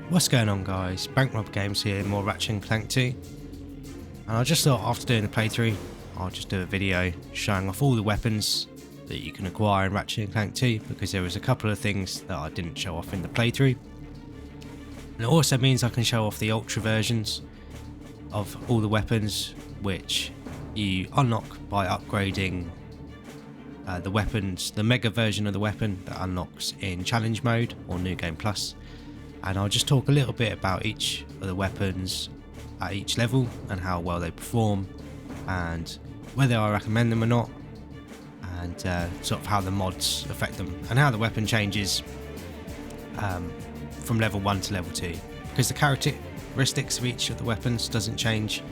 What's going on, guys? Bankrob Games here, more Ratchet and Clank 2. And I just thought after doing the playthrough, I'll just do a video showing off all the weapons that you can acquire in Ratchet and Clank 2, because there was a couple of things that I didn't show off in the playthrough. And it also means I can show off the ultra versions of all the weapons, which you unlock by upgrading the weapons, the mega version of the weapon that unlocks in challenge mode or New Game Plus. And I'll just talk a little bit about each of the weapons at each level and how well they perform and whether I recommend them or not, and sort of how the mods affect them and how the weapon changes from level 1 to level 2, because the characteristics of each of the weapons doesn't change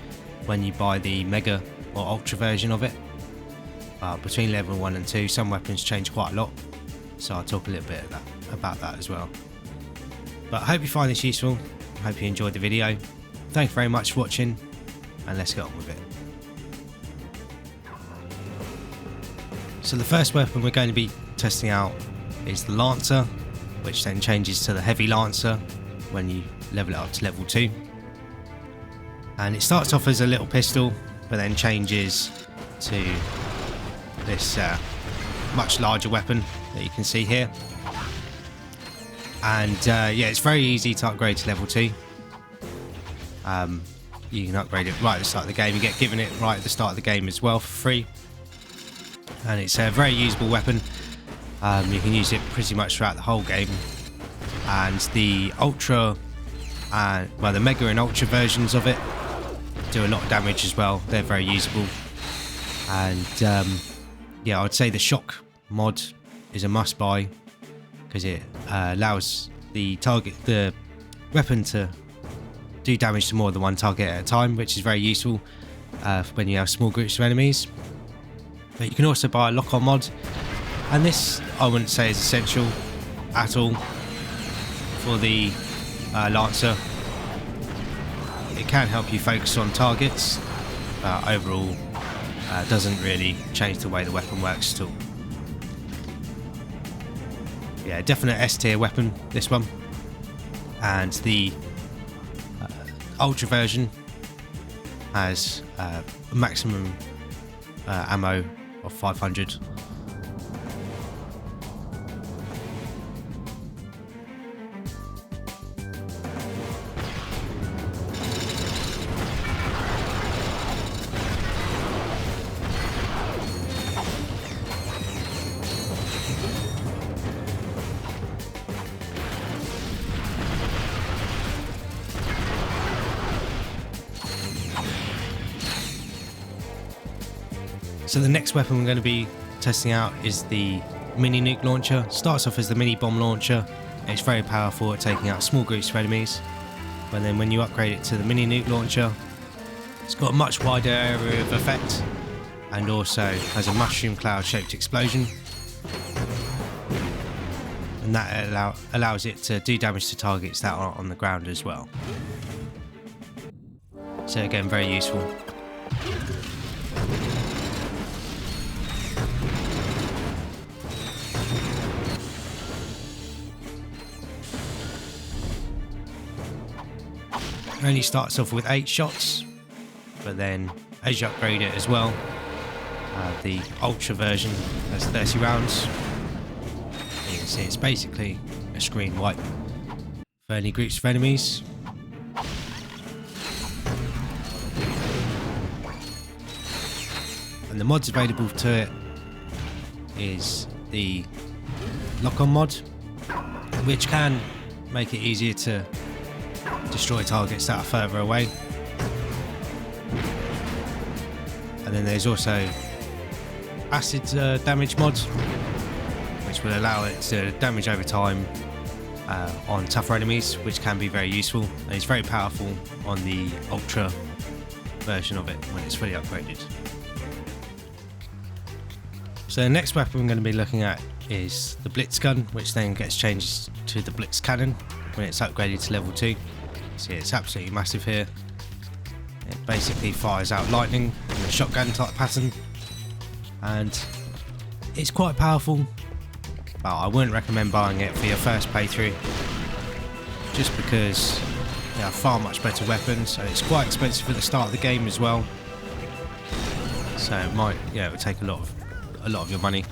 when you buy the mega or ultra version of it. Between level 1 and 2 some weapons change quite a lot, so I'll talk a little bit about that as well. But I hope you find this useful. I hope you enjoyed the video. Thank you very much for watching, and let's get on with it. So the first weapon we're going to be testing out is the Lancer, which then changes to the Heavy Lancer when you level it up to level 2. And it starts off as a little pistol, but then changes to this much larger weapon that you can see here. And yeah, it's very easy to upgrade to level 2. You can upgrade it right at the start of the game. You get given it right at the start of the game as well for free. And it's a very usable weapon. You can use it pretty much throughout the whole game. And the Ultra, well, the Mega and Ultra versions of it do a lot of damage as well. They're very usable. And yeah, I'd say the Shock mod is a must buy, because it allows the weapon to do damage to more than one target at a time, which is very useful when you have small groups of enemies. But you can also buy a lock-on mod, and this I wouldn't say is essential at all for the Lancer. It can help you focus on targets, but overall doesn't really change the way the weapon works at all. Yeah, definite S tier weapon, this one. And the Ultra version has a maximum ammo of 500. So the next weapon we're going to be testing out is the mini nuke launcher. Starts off as the mini bomb launcher. It's very powerful at taking out small groups of enemies. But then when you upgrade it to the mini nuke launcher, it's got a much wider area of effect, and also has a mushroom cloud shaped explosion. And that allows it to do damage to targets that are on the ground as well. So again, very useful. It only starts off with 8 shots, but then as you upgrade it as well, the Ultra version has 30 rounds. You can see it's basically a screen wipe for any groups of enemies. And the mods available to it is the lock-on mod, which can make it easier to destroy targets that are further away. And then there's also acid damage mod, which will allow it to damage over time on tougher enemies, which can be very useful, and it's very powerful on the Ultra version of it when it's fully upgraded. So the next weapon we're going to be looking at is the Blitz Gun, which then gets changed to the Blitz Cannon when it's upgraded to level 2. See, it's absolutely massive here. It basically fires out lightning in a shotgun type pattern, and it's quite powerful, but I wouldn't recommend buying it for your first playthrough. just because they are far much better weapons, and it's quite expensive at the start of the game as well. So it might, yeah, it would take a lot of your money.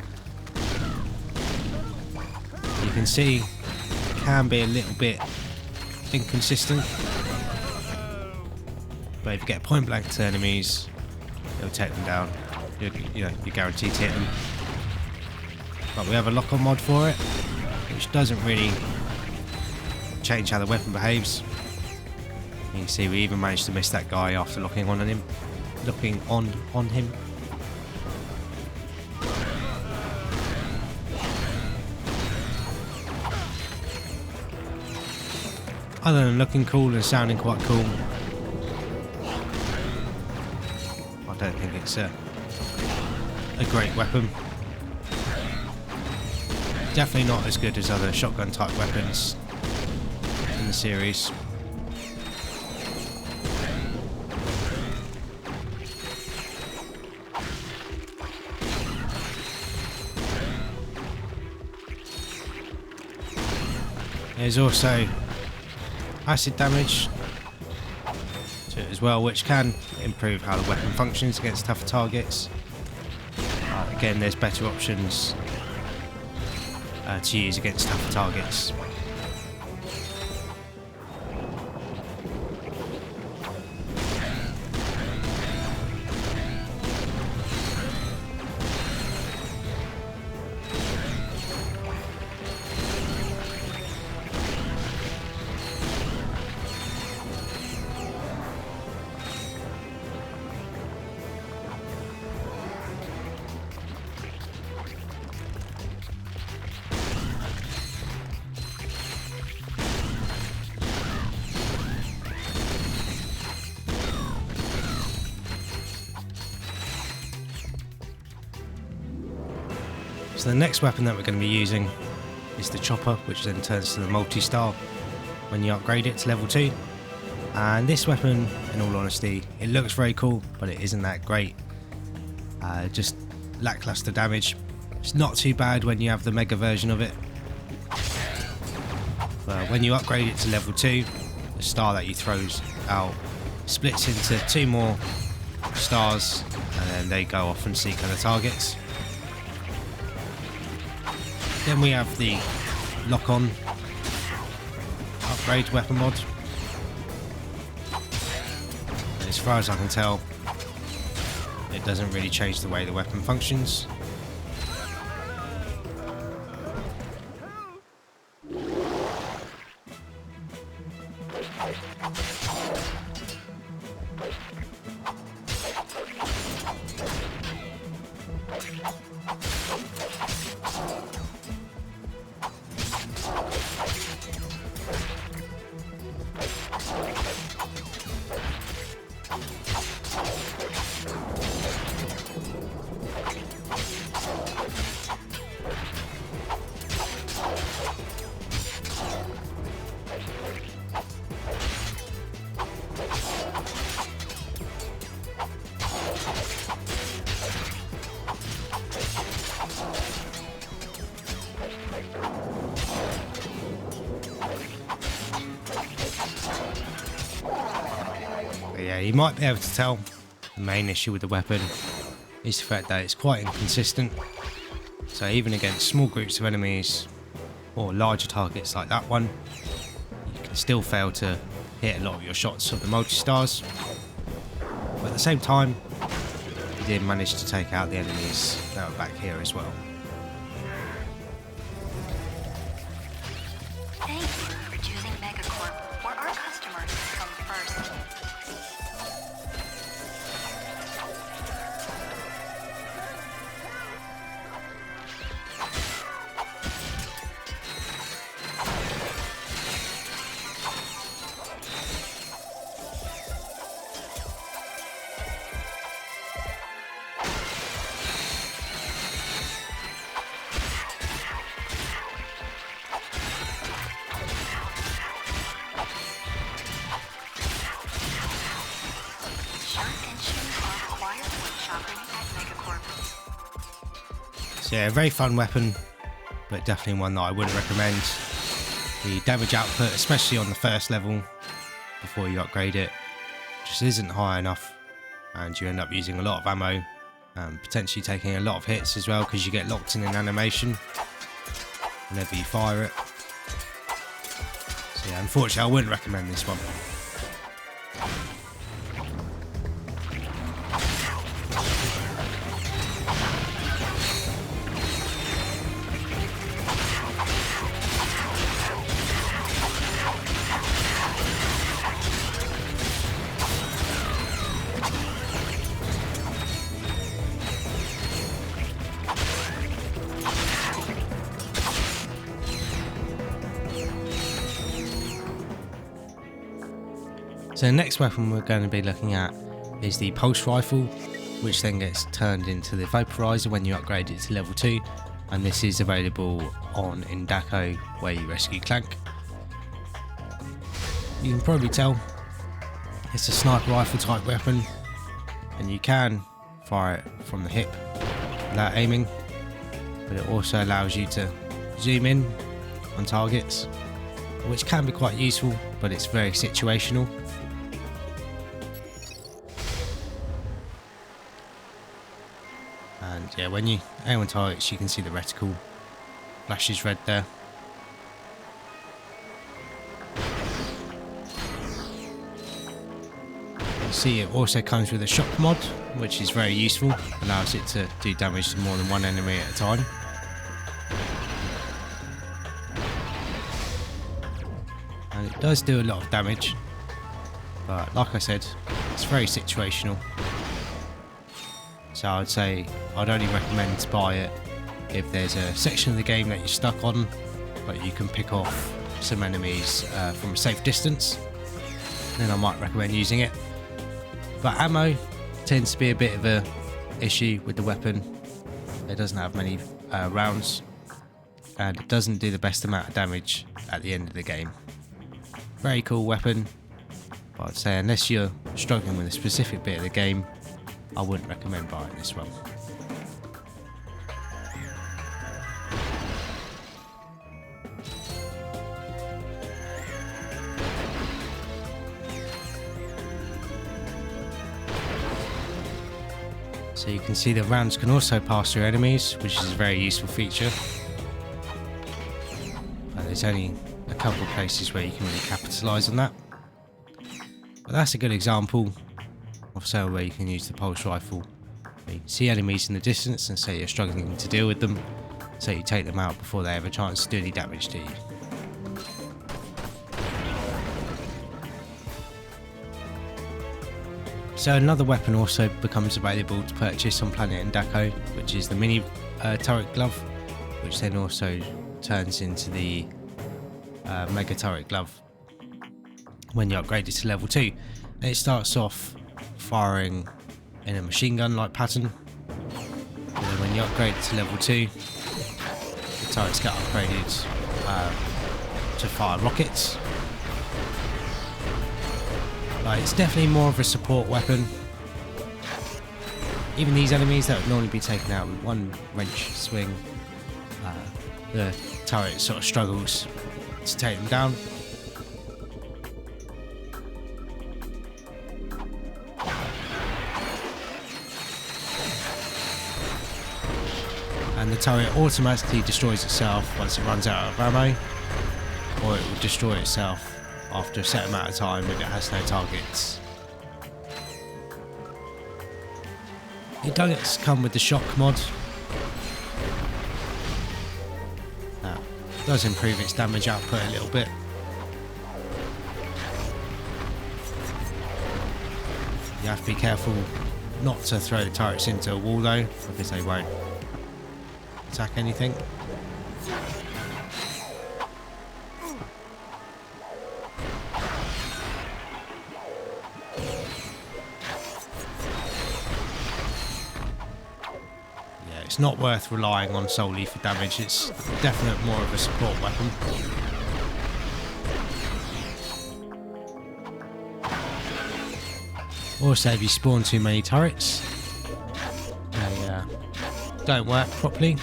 You can see it can be a little bit inconsistent, but if you get point blank to enemies, it'll take them down. You're guaranteed to hit them. But we have a lock-on mod for it, which doesn't really change how the weapon behaves. You can see we even managed to miss that guy after locking on him. Other than looking cool and sounding quite cool, I don't think it's a great weapon. Definitely not as good as other shotgun type weapons in the series. There's also acid damage to it as well, which can improve how the weapon functions against tougher targets. Again, there's better options to use against tougher targets. So the next weapon that we're going to be using is the chopper, which then turns to the multi-star when you upgrade it to level 2. And this weapon, in all honesty, it looks very cool, but it isn't that great. Just lackluster damage. It's not too bad when you have the mega version of it. But when you upgrade it to level 2, the star that you throw out splits into 2 more stars, and then they go off and seek other targets. Then we have the lock-on upgrade weapon mod. And as far as I can tell, it doesn't really change the way the weapon functions. Yeah, you might be able to tell the main issue with the weapon is the fact that it's quite inconsistent. So even against small groups of enemies or larger targets like that one, you can still fail to hit a lot of your shots of the multi-stars. But at the same time, you did manage to take out the enemies that were back here as well. Thank you for choosing Megacorp, where our customers come first. So yeah, a very fun weapon, but definitely one that I wouldn't recommend The damage output, especially on the first level before you upgrade it, just isn't high enough, and you end up using a lot of ammo and potentially taking a lot of hits as well, because you get locked in an animation whenever you fire it. So yeah, unfortunately I wouldn't recommend this one. So the next weapon we're going to be looking at is the pulse rifle, which then gets turned into the Vaporizer when you upgrade it to level 2, and this is available on Indako where you rescue Clank. You can probably tell it's a sniper rifle type weapon, and you can fire it from the hip without aiming, but it also allows you to zoom in on targets, which can be quite useful, but it's very situational. And yeah, when you aim on targets, you can see the reticle flashes red there. You see it also comes with a shock mod, which is very useful, allows it to do damage to more than one enemy at a time. And it does do a lot of damage, but like I said, it's very situational. So I'd say I'd only recommend to buy it if there's a section of the game that you're stuck on, but you can pick off some enemies from a safe distance. Then I might recommend using it. But ammo tends to be a bit of a issue with the weapon. It doesn't have many rounds, and it doesn't do the best amount of damage at the end of the game. Very cool weapon, but I'd say unless you're struggling with a specific bit of the game, I wouldn't recommend buying this one. So you can see the rounds can also pass through enemies, which is a very useful feature. But there's only a couple of places where you can really capitalise on that. But that's a good example of so where you can use the pulse rifle. You can see enemies in the distance and say you're struggling to deal with them, so you take them out before they have a chance to do any damage to you. So another weapon also becomes available to purchase on Planet Indako, which is the Meteor Glove, which then also turns into the Megaturret Glove when you upgrade it to level 2. And it starts off firing in a machine gun like pattern, and then when you upgrade it to level 2, the turrets get upgraded to fire rockets. But it's definitely more of a support weapon. Even these enemies that would normally be taken out with one wrench swing, the turret sort of struggles to take them down. And the turret automatically destroys itself once it runs out of ammo, or it will destroy itself after a set amount of time if it has no targets. It does come with the shock mod. That does improve its damage output a little bit. You have to be careful not to throw the turrets into a wall though, because they won't attack anything. It's not worth relying on solely for damage, it's definitely more of a support weapon. Also, if you spawn too many turrets, they don't work properly.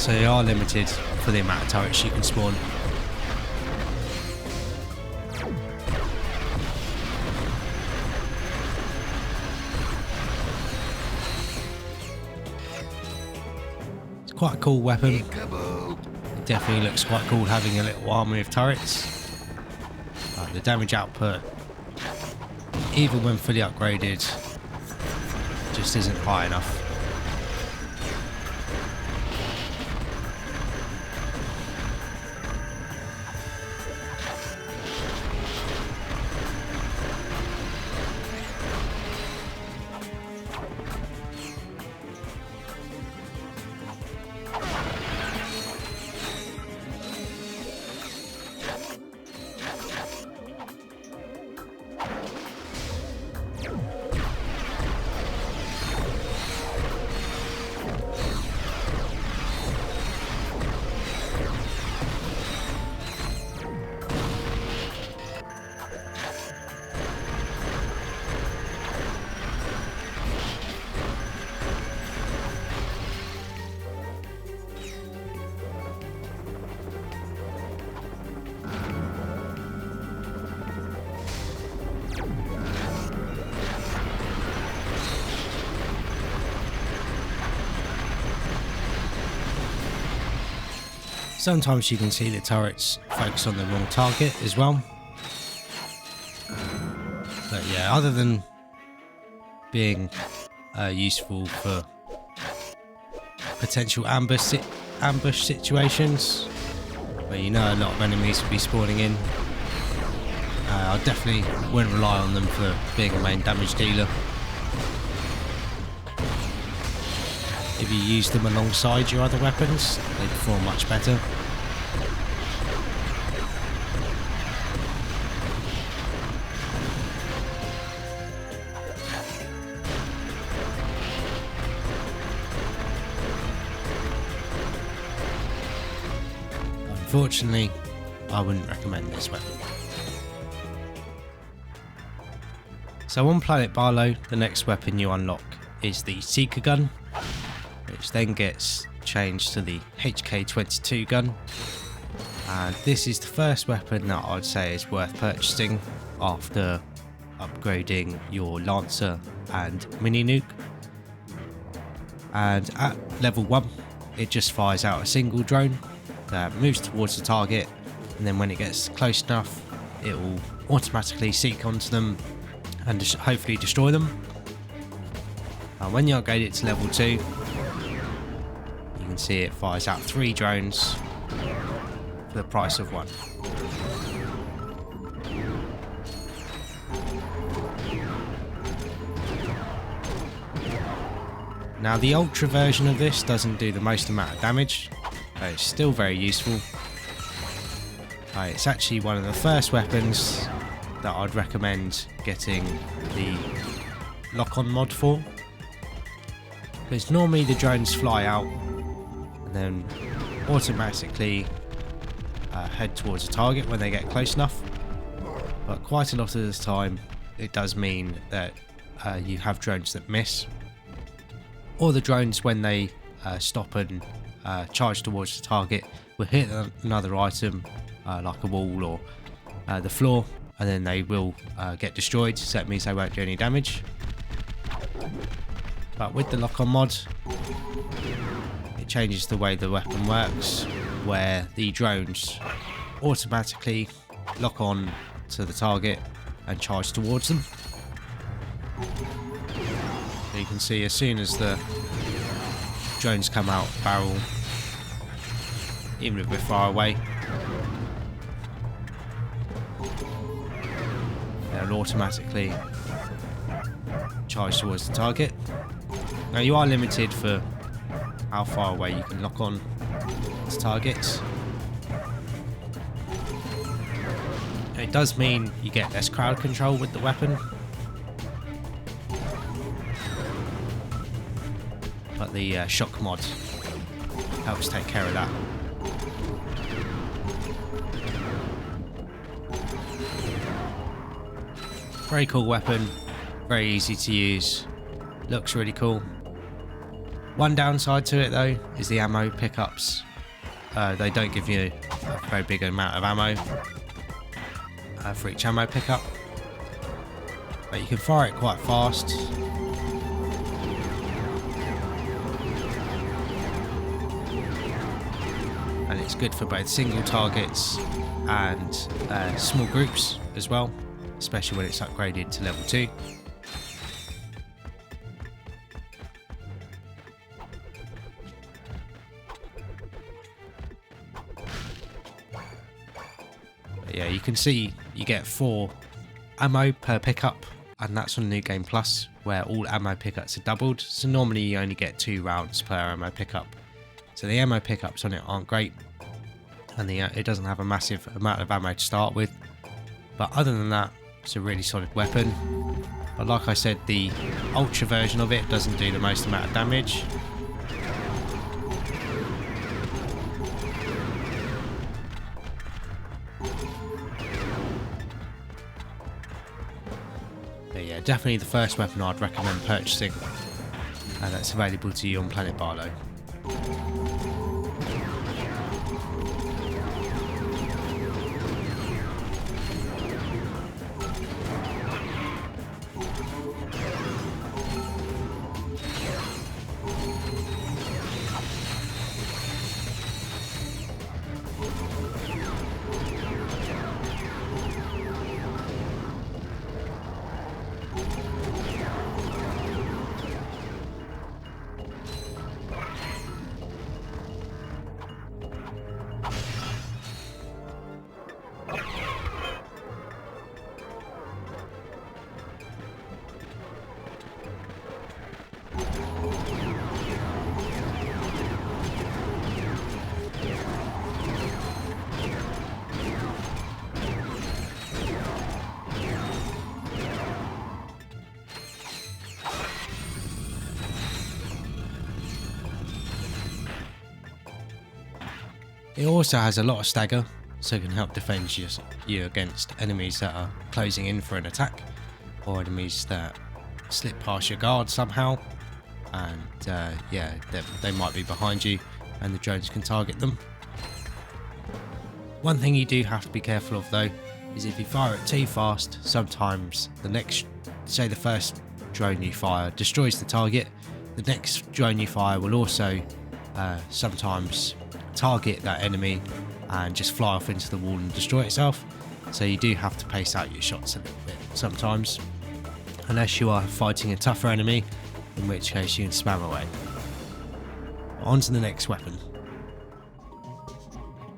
So you are limited for the amount of turrets you can spawn. It's quite a cool weapon. It definitely looks quite cool having a little army of turrets. The damage output, even when fully upgraded, just isn't high enough. Sometimes you can see the turrets focus on the wrong target as well. But yeah, other than being useful for potential ambush situations where you know a lot of enemies will be spawning in, I definitely wouldn't rely on them for being a main damage dealer. If you use them alongside your other weapons, they perform much better. Unfortunately, I wouldn't recommend this weapon. So on Planet Barlow, the next weapon you unlock is the Seeker Gun, which then gets changed to the HK-22 gun, and this is the first weapon that I'd say is worth purchasing after upgrading your Lancer and Mini Nuke. And at level 1 it just fires out a single drone that moves towards the target, and then when it gets close enough it will automatically seek onto them and hopefully destroy them. When you upgrade it to level 2, you can see it fires out 3 drones for the price of 1. Now the Ultra version of this doesn't do the most amount of damage, but it's still very useful. It's actually one of the first weapons that I'd recommend getting the lock-on mod for, because normally the drones fly out and then automatically head towards a target when they get close enough, but quite a lot of the time it does mean that you have drones that miss, or the drones when they stop and charge towards the target will hit another item like a wall or the floor, and then they will get destroyed, so that means they won't do any damage. But with the lock-on mod, it changes the way the weapon works, where the drones automatically lock on to the target and charge towards them. So you can see as soon as the drones come out barrel, even if we're far away, they'll automatically charge towards the target. Now you are limited for how far away you can lock on to targets. It does mean you get less crowd control with the weapon, but the shock mod helps take care of that. Very cool weapon, very easy to use, looks really cool. One downside to it though is the ammo pickups. They don't give you a very big amount of ammo for each ammo pickup, but you can fire it quite fast. And it's good for both single targets and small groups as well, especially when it's upgraded to level 2. But yeah, you can see you get 4 ammo per pickup, and that's on New Game Plus, where all ammo pickups are doubled. So normally you only get 2 rounds per ammo pickup. So the ammo pickups on it aren't great, and it doesn't have a massive amount of ammo to start with. But other than that, it's a really solid weapon. But like I said, the ultra version of it doesn't do the most amount of damage. But yeah, definitely the first weapon I'd recommend purchasing, and that's available to you on Planet Barlow. It also has a lot of stagger, so it can help defend you against enemies that are closing in for an attack, or enemies that slip past your guard somehow, and yeah, they might be behind you and the drones can target them. One thing you do have to be careful of though is if you fire it too fast, sometimes say the first drone you fire destroys the target, the next drone you fire will also sometimes target that enemy and just fly off into the wall and destroy itself. So you do have to pace out your shots a little bit sometimes, unless you are fighting a tougher enemy, in which case you can spam away. On to the next weapon.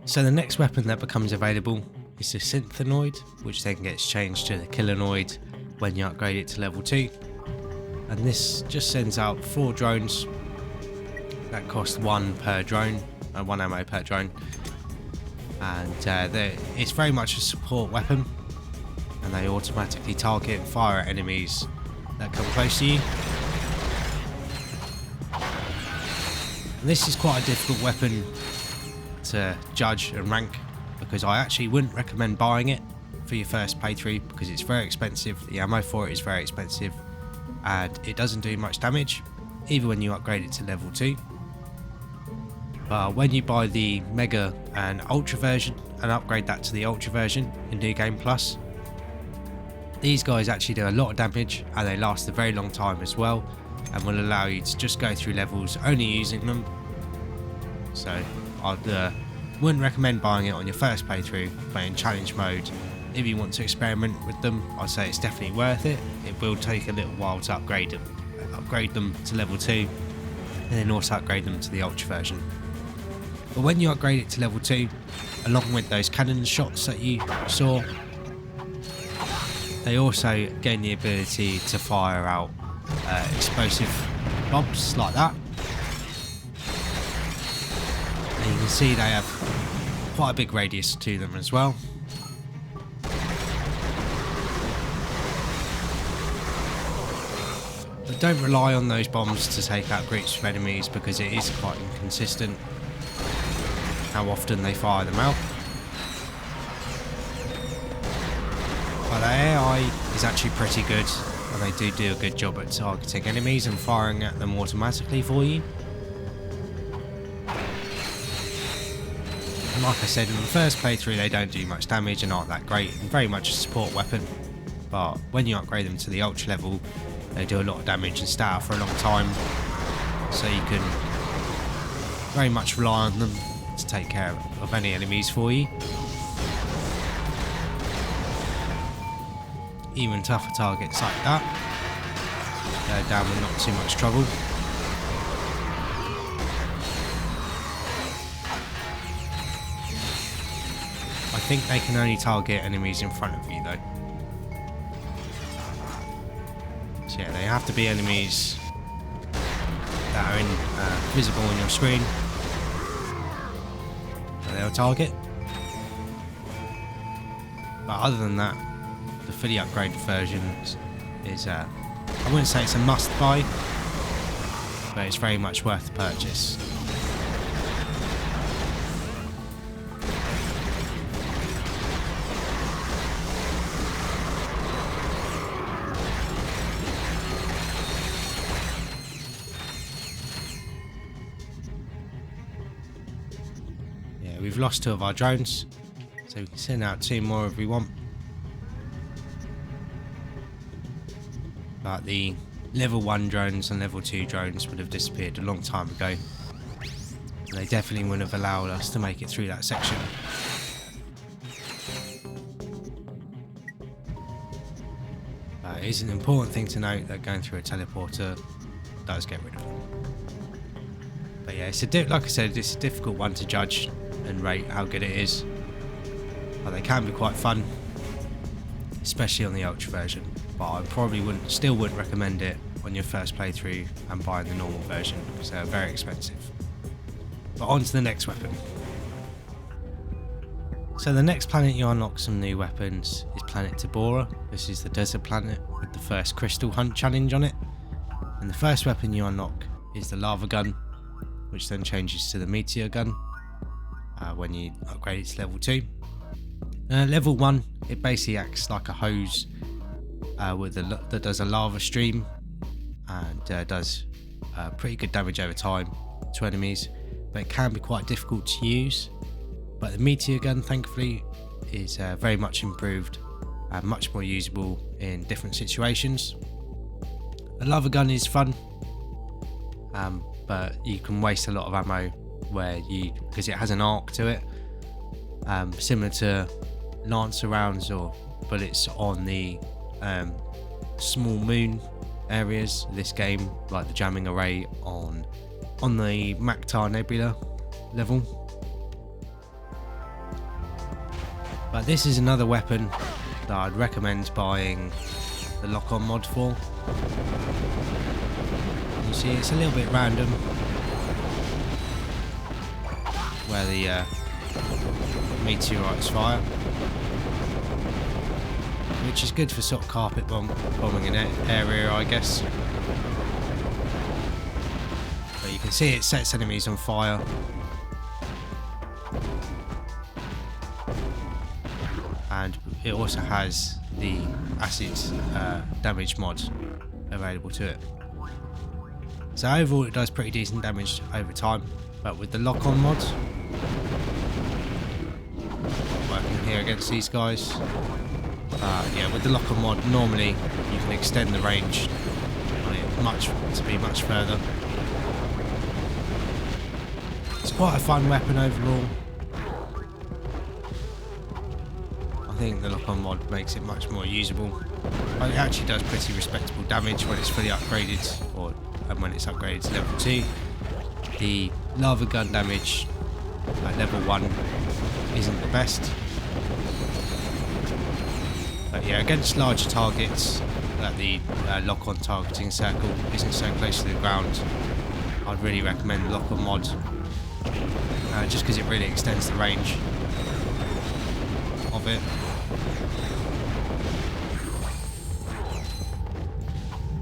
So the next weapon that becomes available is the Synthenoid, which then gets changed to the Kilonoid when you upgrade it to level 2. And this just sends out 4 drones that cost 1 per drone, 1 ammo per drone, and it's very much a support weapon, and they automatically target and fire at enemies that come close to you. And this is quite a difficult weapon to judge and rank, because I actually wouldn't recommend buying it for your first playthrough, because it's very expensive. The ammo for it is very expensive, and it doesn't do much damage even when you upgrade it to level 2. But when you buy the Mega and Ultra version and upgrade that to the Ultra version in New Game Plus, these guys actually do a lot of damage, and they last a very long time as well, and will allow you to just go through levels only using them. So I wouldn't recommend buying it on your first playthrough, but in challenge mode, if you want to experiment with them, I'd say it's definitely worth it. It will take a little while to upgrade them to level 2, and then also upgrade them to the Ultra version. But when you upgrade it to level 2, along with those cannon shots that you saw, they also gain the ability to fire out explosive bombs like that. And you can see they have quite a big radius to them as well. But don't rely on those bombs to take out groups of enemies, because it is quite inconsistent how often they fire them out. But the AI is actually pretty good, and they do a good job at targeting enemies and firing at them automatically for you. Like I said, in the first playthrough they don't do much damage and aren't that great, and very much a support weapon. But when you upgrade them to the ultra level, they do a lot of damage and stay out for a long time. So you can very much rely on them to take care of any enemies for you. Even tougher targets like that go down with not too much trouble. I think they can only target enemies in front of you though. So yeah, they have to be enemies that are visible on your screen that they'll target. But other than that, the fully upgraded version is, I wouldn't say it's a must buy, but it's very much worth the purchase. Yeah, we've lost 2 of our drones, so we can send out 2 more if we want. But the level 1 drones and level 2 drones would have disappeared a long time ago. They definitely wouldn't have allowed us to make it through that section. It is an important thing to note that going through a teleporter does get rid of them. But yeah, like I said, it's a difficult one to judge and rate how good it is. But they can be quite fun, especially on the Ultra version. But I probably still wouldn't recommend it on your first playthrough and buying the normal version because they're very expensive. But on to the next weapon. So the next planet you unlock some new weapons is planet Tabora. This is the desert planet with the first crystal hunt challenge on it. And the first weapon you unlock is the lava gun, which then changes to the Meteor Gun when you upgrade it to level 2. Level 1, it basically acts like a hose that does a lava stream and does pretty good damage over time to enemies, but it can be quite difficult to use. But the Meteor Gun, thankfully, is very much improved and much more usable in different situations. The lava gun is fun, but you can waste a lot of ammo because it has an arc to it, similar to Lancer rounds or bullets on the small moon areas of this game, like the jamming array on the Mactar Nebula level. But this is another weapon that I'd recommend buying the lock-on mod for. You see, it's a little bit random where the meteorites fire, which is good for sort of carpet bombing an area, I guess. But you can see it sets enemies on fire. And it also has the acid damage mod available to it. So overall it does pretty decent damage over time, but with the lock-on mod, working here against these guys, yeah, with the lock-on mod normally you can extend the range on it to be much further. It's quite a fun weapon overall. I think the lock-on mod makes it much more usable, but it actually does pretty respectable damage when it's fully upgraded, and when it's upgraded to level 2. The lava gun damage at level 1 isn't the best, but yeah, against larger targets that the lock-on targeting circle isn't so close to the ground, I'd really recommend the lock-on mod, just because it really extends the range of it.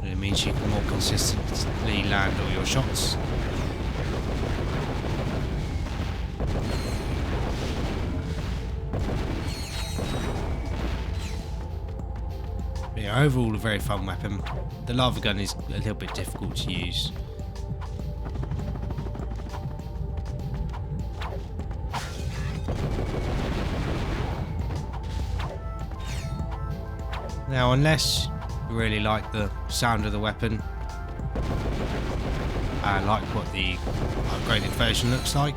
It means you can more consistently land all your shots. But yeah, overall a very fun weapon. The lava gun is a little bit difficult to use. Now, unless you really like the sound of the weapon and like what the upgraded version looks like,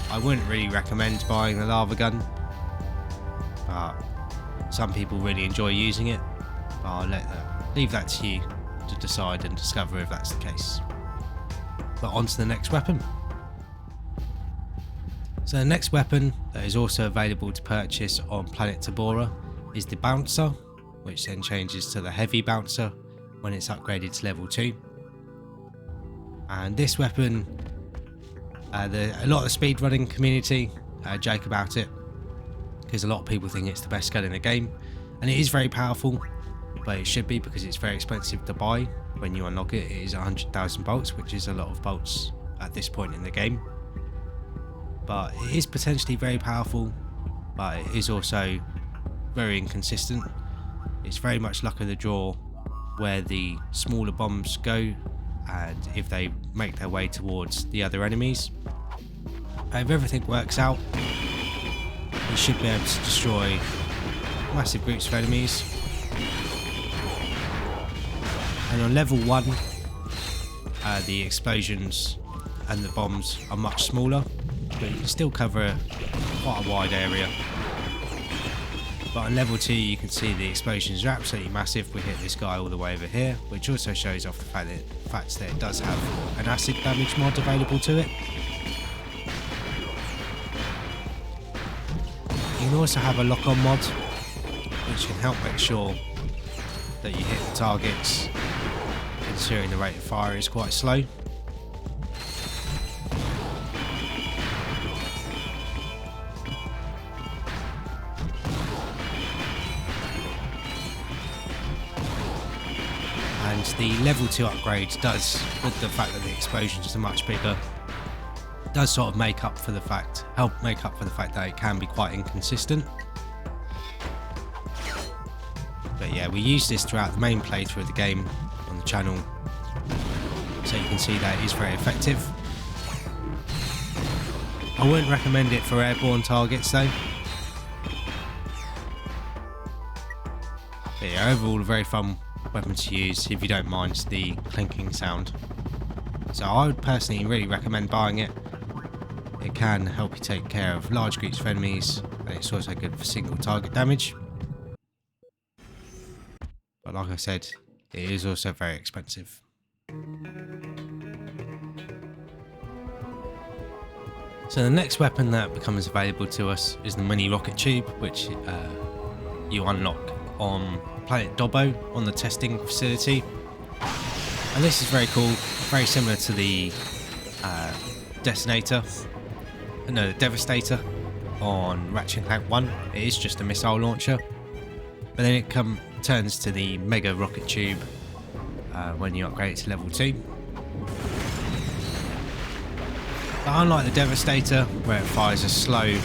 I wouldn't really recommend buying the lava gun. But some people really enjoy using it. But I'll leave that to you to decide and discover if that's the case. But on to the next weapon. So the next weapon that is also available to purchase on Planet Tabora is the Bouncer, which then changes to the Heavy Bouncer when it's upgraded to level 2. And this weapon, a lot of the speedrunning community joke about it, because a lot of people think it's the best gun in the game, and it is very powerful, but it should be, because it's very expensive to buy. When you unlock it, it is 100,000 bolts, which is a lot of bolts at this point in the game. But it is potentially very powerful, but it is also very inconsistent. It's very much luck of the draw where the smaller bombs go, and if they make their way towards the other enemies. If everything works out, you should be able to destroy massive groups of enemies. And on level 1, the explosions and the bombs are much smaller, but you can still cover quite a wide area. But on level 2, you can see the explosions are absolutely massive. We hit this guy all the way over here, which also shows off the fact that it does have an acid damage mod available to it. You can also have a lock-on mod, which can help make sure that you hit the targets, considering the rate of fire is quite slow. And the level 2 upgrade does, with the fact that the explosions are much bigger, does sort of help make up for the fact that it can be quite inconsistent. But yeah, we use this throughout the main playthrough of the game on the channel, so you can see that it is very effective. I wouldn't recommend it for airborne targets though. But yeah, overall a very fun weapon to use if you don't mind the clinking sound. So I would personally really recommend buying it. It can help you take care of large groups of enemies, and it's also good for single target damage. But like I said, it is also very expensive. So the next weapon that becomes available to us is the mini rocket tube, which you unlock on Planet Dobbo on the testing facility. And this is very cool, very similar to the the Devastator on Ratchet and Clank 1. It is just a missile launcher, but then it turns to the mega rocket tube when you upgrade it to level 2. But unlike the Devastator, where it fires a slow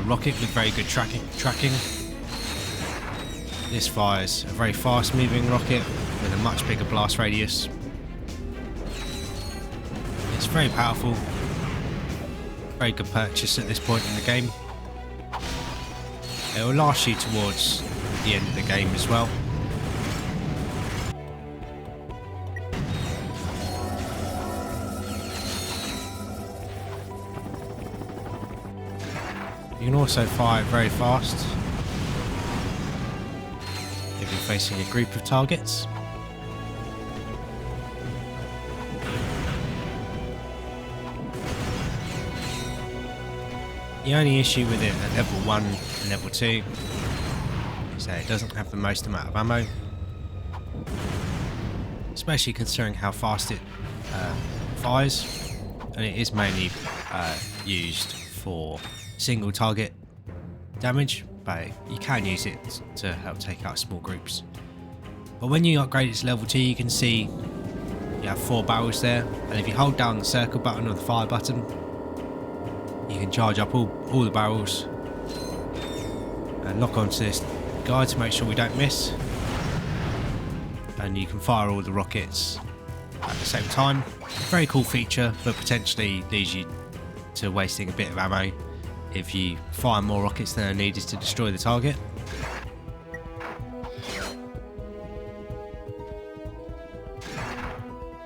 rocket with very good tracking, this fires a very fast moving rocket with a much bigger blast radius. It's very powerful, very good purchase at this point in the game. It will last you towards the end of the game as well. You can also fire very fast if you're facing a group of targets. The only issue with it at level 1 and level 2 is that it doesn't have the most amount of ammo, especially considering how fast it fires, and it is mainly used for single target damage, but you can use it to help take out small groups. But when you upgrade it to level 2, you can see you have 4 barrels there, and if you hold down the circle button or the fire button, you can charge up all the barrels and lock onto this guy to make sure we don't miss, and you can fire all the rockets at the same time. Very cool feature, but potentially leads you to wasting a bit of ammo if you fire more rockets than are needed to destroy the target.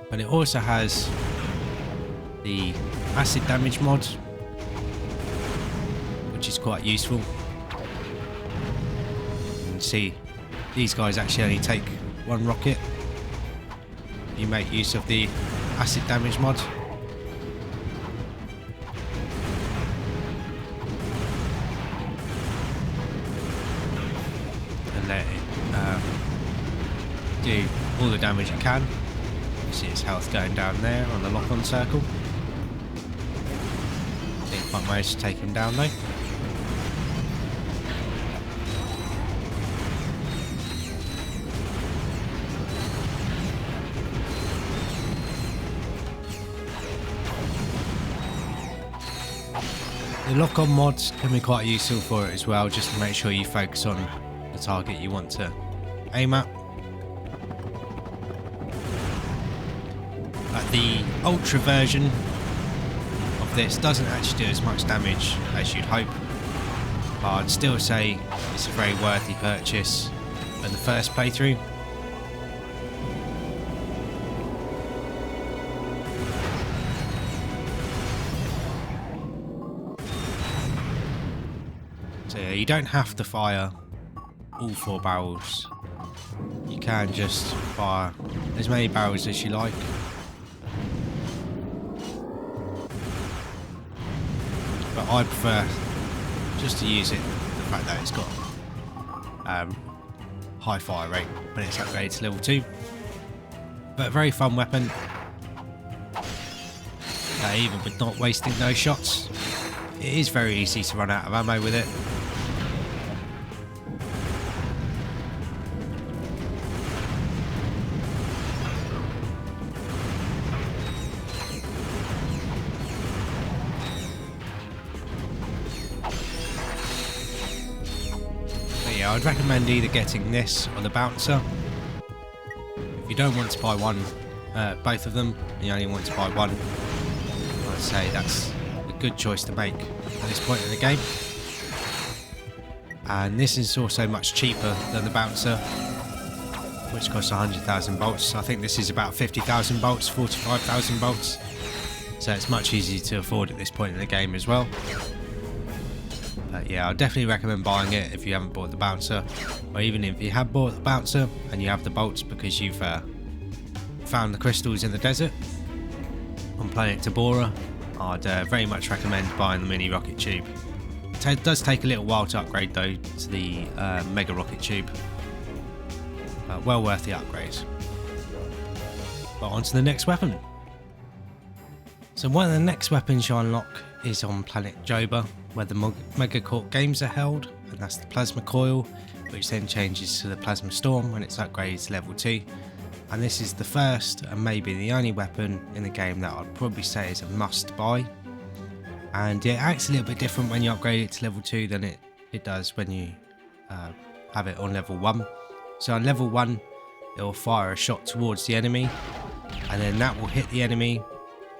But it also has the acid damage mod, which is quite useful. You can see these guys actually only take one rocket. You make use of the acid damage mod. And let it do all the damage it can. You see its health going down there on the lock-on circle. Didn't quite manage to take him down though. The lock-on mods can be quite useful for it as well, just to make sure you focus on the target you want to aim at. The Ultra version of this doesn't actually do as much damage as you'd hope, but I'd still say it's a very worthy purchase in the first playthrough. So yeah, you don't have to fire all 4 barrels. You can just fire as many barrels as you like. But I prefer just to use it, the fact that it's got high fire rate when it's upgraded to level 2. But a very fun weapon. Even with not wasting those shots, it is very easy to run out of ammo with it. Yeah, I'd recommend either getting this or the bouncer. If you don't want to buy both of them, and you only want to buy one, I'd say that's a good choice to make at this point in the game. And this is also much cheaper than the bouncer, which costs 100,000 bolts. I think this is about 50,000 bolts, 45,000 bolts. So it's much easier to afford at this point in the game as well. But yeah, I'll definitely recommend buying it if you haven't bought the bouncer, or even if you have bought the bouncer and you have the bolts because you've found the crystals in the desert on planet Tabora. I'd very much recommend buying the mini rocket tube. It does take a little while to upgrade though to the mega rocket tube. Well worth the upgrade. But on to the next weapon. So one of the next weapons you unlock is on planet Joba, where the Megaturret games are held, and that's the plasma coil, which then changes to the plasma storm when it's upgraded to level 2. And this is the first and maybe the only weapon in the game that I'd probably say is a must buy. And it acts a little bit different when you upgrade it to level 2 than it does when you have it on level 1. So on level 1 it will fire a shot towards the enemy, and then that will hit the enemy,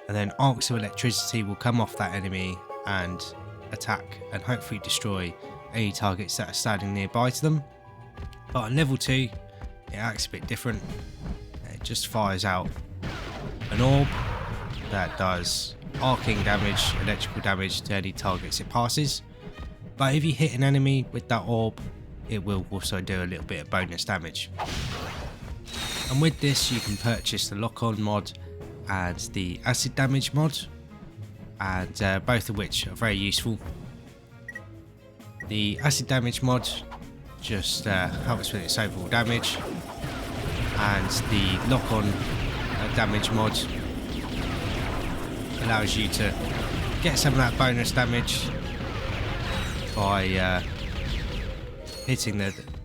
and then arcs of electricity will come off that enemy and attack and hopefully destroy any targets that are standing nearby to them. But on level 2 it acts a bit different. It just fires out an orb that does arcing damage, electrical damage to any targets it passes. But if you hit an enemy with that orb, it will also do a little bit of bonus damage. And with this you can purchase the lock-on mod and the acid damage mod, and both of which are very useful. The acid damage mod just helps with its overall damage, and the lock-on damage mod allows you to get some of that bonus damage by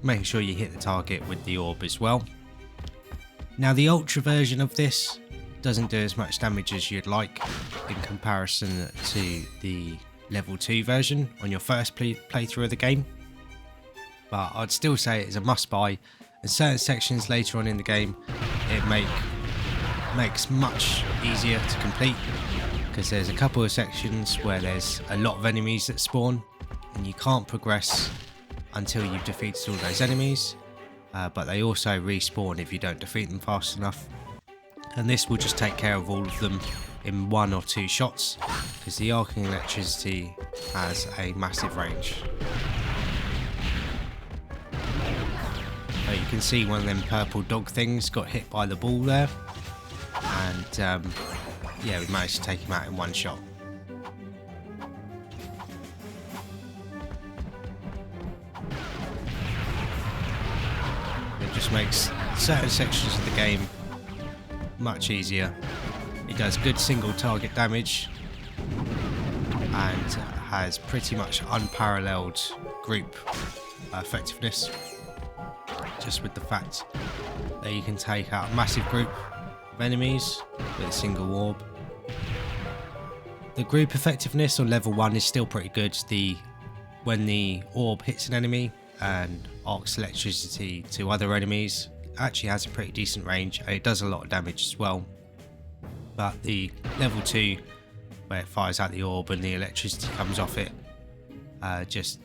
making sure you hit the target with the orb as well. Now the ultra version of this doesn't do as much damage as you'd like in comparison to the level 2 version on your first playthrough of the game, but I'd still say it's a must buy. In certain sections later on in the game it makes much easier to complete, because there's a couple of sections where there's a lot of enemies that spawn and you can't progress until you've defeated all those enemies, but they also respawn if you don't defeat them fast enough. and this will just take care of all of them in 1 or 2 shots, because the arcing electricity has a massive range. But you can see one of them purple dog things got hit by the ball there, and yeah, we managed to take him out in 1 shot. It just makes certain sections of the game much easier. It does good single target damage and has pretty much unparalleled group effectiveness, just with the fact that you can take out a massive group of enemies with a single orb. The group effectiveness on level 1 is still pretty good. When the orb hits an enemy and arcs electricity to other enemies, it actually has a pretty decent range, and it does a lot of damage as well. But the level 2, where it fires out the orb and the electricity comes off it,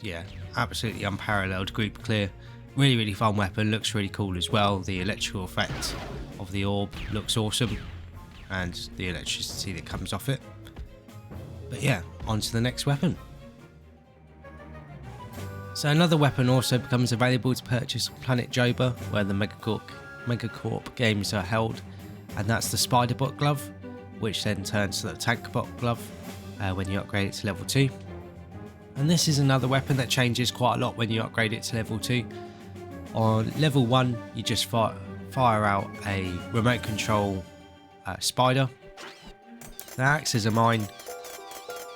yeah, absolutely unparalleled group clear. Really fun weapon, looks really cool as well. The electrical effect of the orb looks awesome, and the electricity that comes off it. But yeah, on to the next weapon. So another weapon also becomes available to purchase on Planet Joba, where the Megacorp games are held, and that's the Spiderbot Glove, which then turns to the Tankbot Glove when you upgrade it to level 2. And this is another weapon that changes quite a lot when you upgrade it to level 2. On level 1, you just fire out a remote control spider that acts as a mine.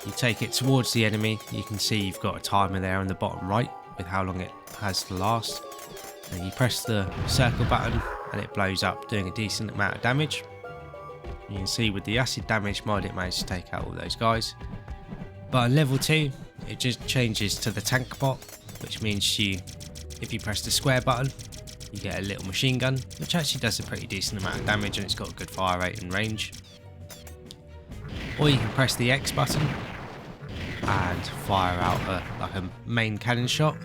You take it towards the enemy. You can see you've got a timer there on the bottom right with how long it has to last. And you press the circle button and it blows up, doing a decent amount of damage. You can see with the acid damage mod it managed to take out all those guys. But on level 2 it just changes to the Tankbot, which means if you press the square button you get a little machine gun, which actually does a pretty decent amount of damage, and it's got a good fire rate and range. Or you can press the X button and fire out a main cannon shot,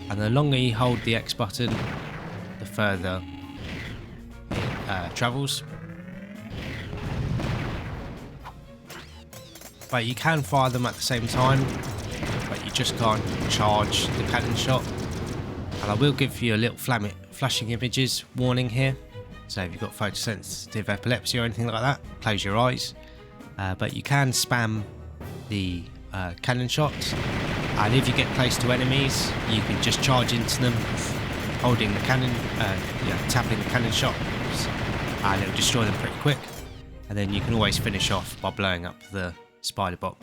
and the longer you hold the X button the further it travels. But you can fire them at the same time, but you just can't charge the cannon shot. And I will give you a little flashing images warning here, so if you've got photosensitive epilepsy or anything like that, close your eyes. But you can spam the cannon shots, and if you get close to enemies you can just charge into them holding the cannon, tapping the cannon shots, and it'll destroy them pretty quick. And then you can always finish off by blowing up the Spiderbot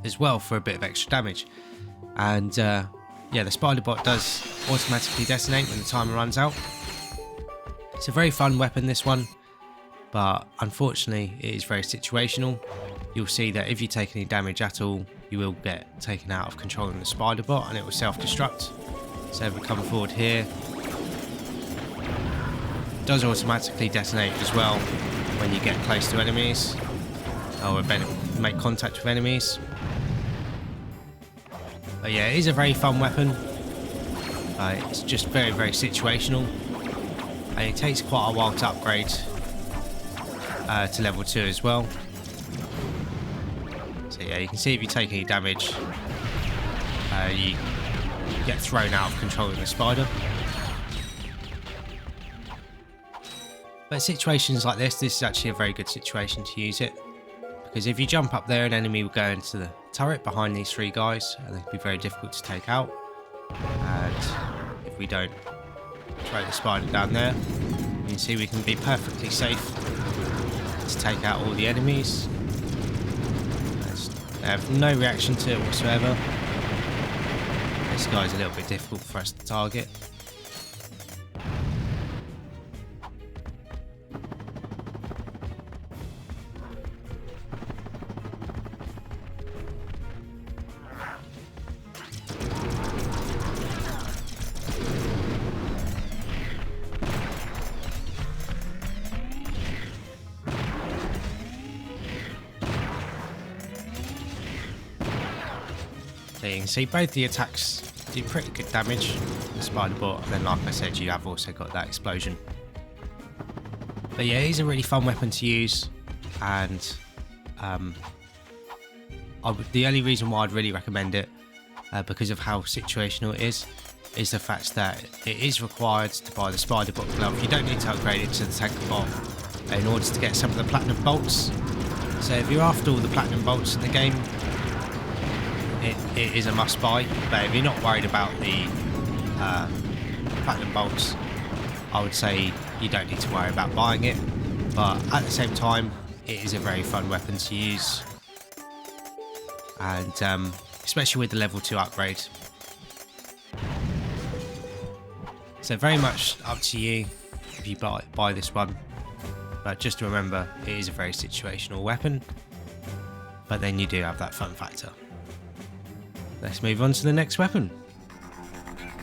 as well for a bit of extra damage. And yeah, the Spiderbot does automatically detonate when the timer runs out. It's a very fun weapon, this one, but unfortunately it is very situational. You'll see that if you take any damage at all, you will get taken out of controlling the Spiderbot and it will self-destruct. So if we come forward here, it does automatically detonate as well when you get close to enemies or make contact with enemies. But yeah, it is a very fun weapon. It's just very situational, and it takes quite a while to upgrade to level 2 as well. So yeah, you can see if you take any damage, you get thrown out of controlling the spider. But situations like this is actually a very good situation to use it, because if you jump up there, an enemy will go into the turret behind these 3 guys, and they can be very difficult to take out. And if we don't throw the spider down there, you can see we can be perfectly safe to take out all the enemies. They have no reaction to it whatsoever. This guy's a little bit difficult for us to target. So you can see both the attacks do pretty good damage, the Spiderbot, and then like I said, you have also got that explosion. But yeah, it is a really fun weapon to use, and the only reason why I'd really recommend it, because of how situational it is the fact that it is required to buy the Spider-Bot Glove. You don't need to upgrade it to the Tankbot in order to get some of the Platinum Bolts. So if you're after all the Platinum Bolts in the game, it is a must buy. But if you're not worried about the Platinum Bolts, I would say you don't need to worry about buying it. But at the same time, it is a very fun weapon to use, and especially with the level 2 upgrade. So very much up to you if you buy this one, but just remember it is a very situational weapon, but then you do have that fun factor. Let's move on to the next weapon.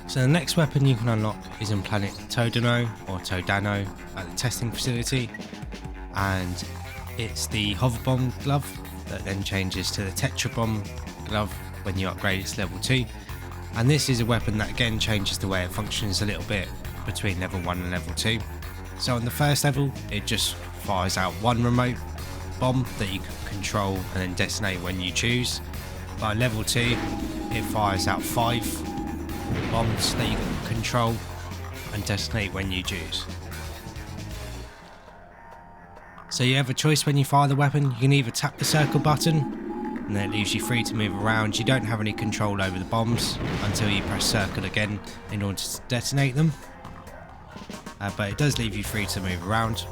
So the next weapon you can unlock is in planet Todano or Todano at the testing facility, and it's the Hoverbomb Glove that then changes to the Tetrabomb Glove when you upgrade it to level 2. And this is a weapon that again changes the way it functions a little bit between level 1 and level 2. So on the first level, it just fires out one remote bomb that you can control and then detonate when you choose. But at level 2, it fires out 5 bombs that you can control and detonate when you choose. So you have a choice when you fire the weapon. You can either tap the circle button, and then it leaves you free to move around. You don't have any control over the bombs until you press circle again in order to detonate them. But it does leave you free to move around.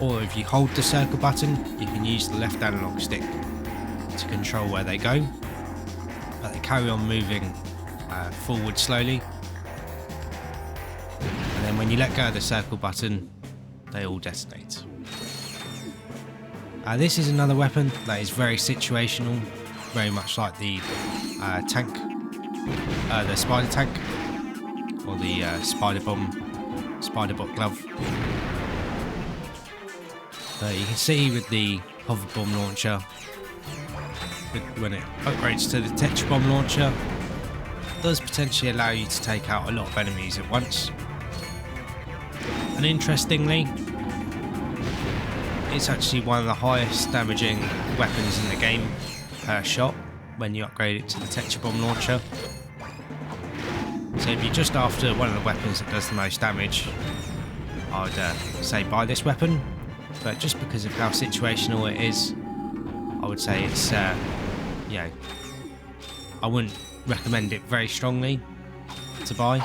Or if you hold the circle button, you can use the left analog stick to control where they go. But they carry on moving forward slowly. And then when you let go of the circle button, they all detonate. This is another weapon that is very situational, very much like the tank, the spider tank, or the Spider-Bot Glove. You can see with the Hoverbomb launcher, when it upgrades to the Tetrabomb launcher, it does potentially allow you to take out a lot of enemies at once. And interestingly, it's actually one of the highest damaging weapons in the game per shot when you upgrade it to the Tetrabomb launcher. So if you're just after one of the weapons that does the most damage, I would say buy this weapon. But just because of how situational it is, I would say it's, you know, I wouldn't recommend it very strongly to buy.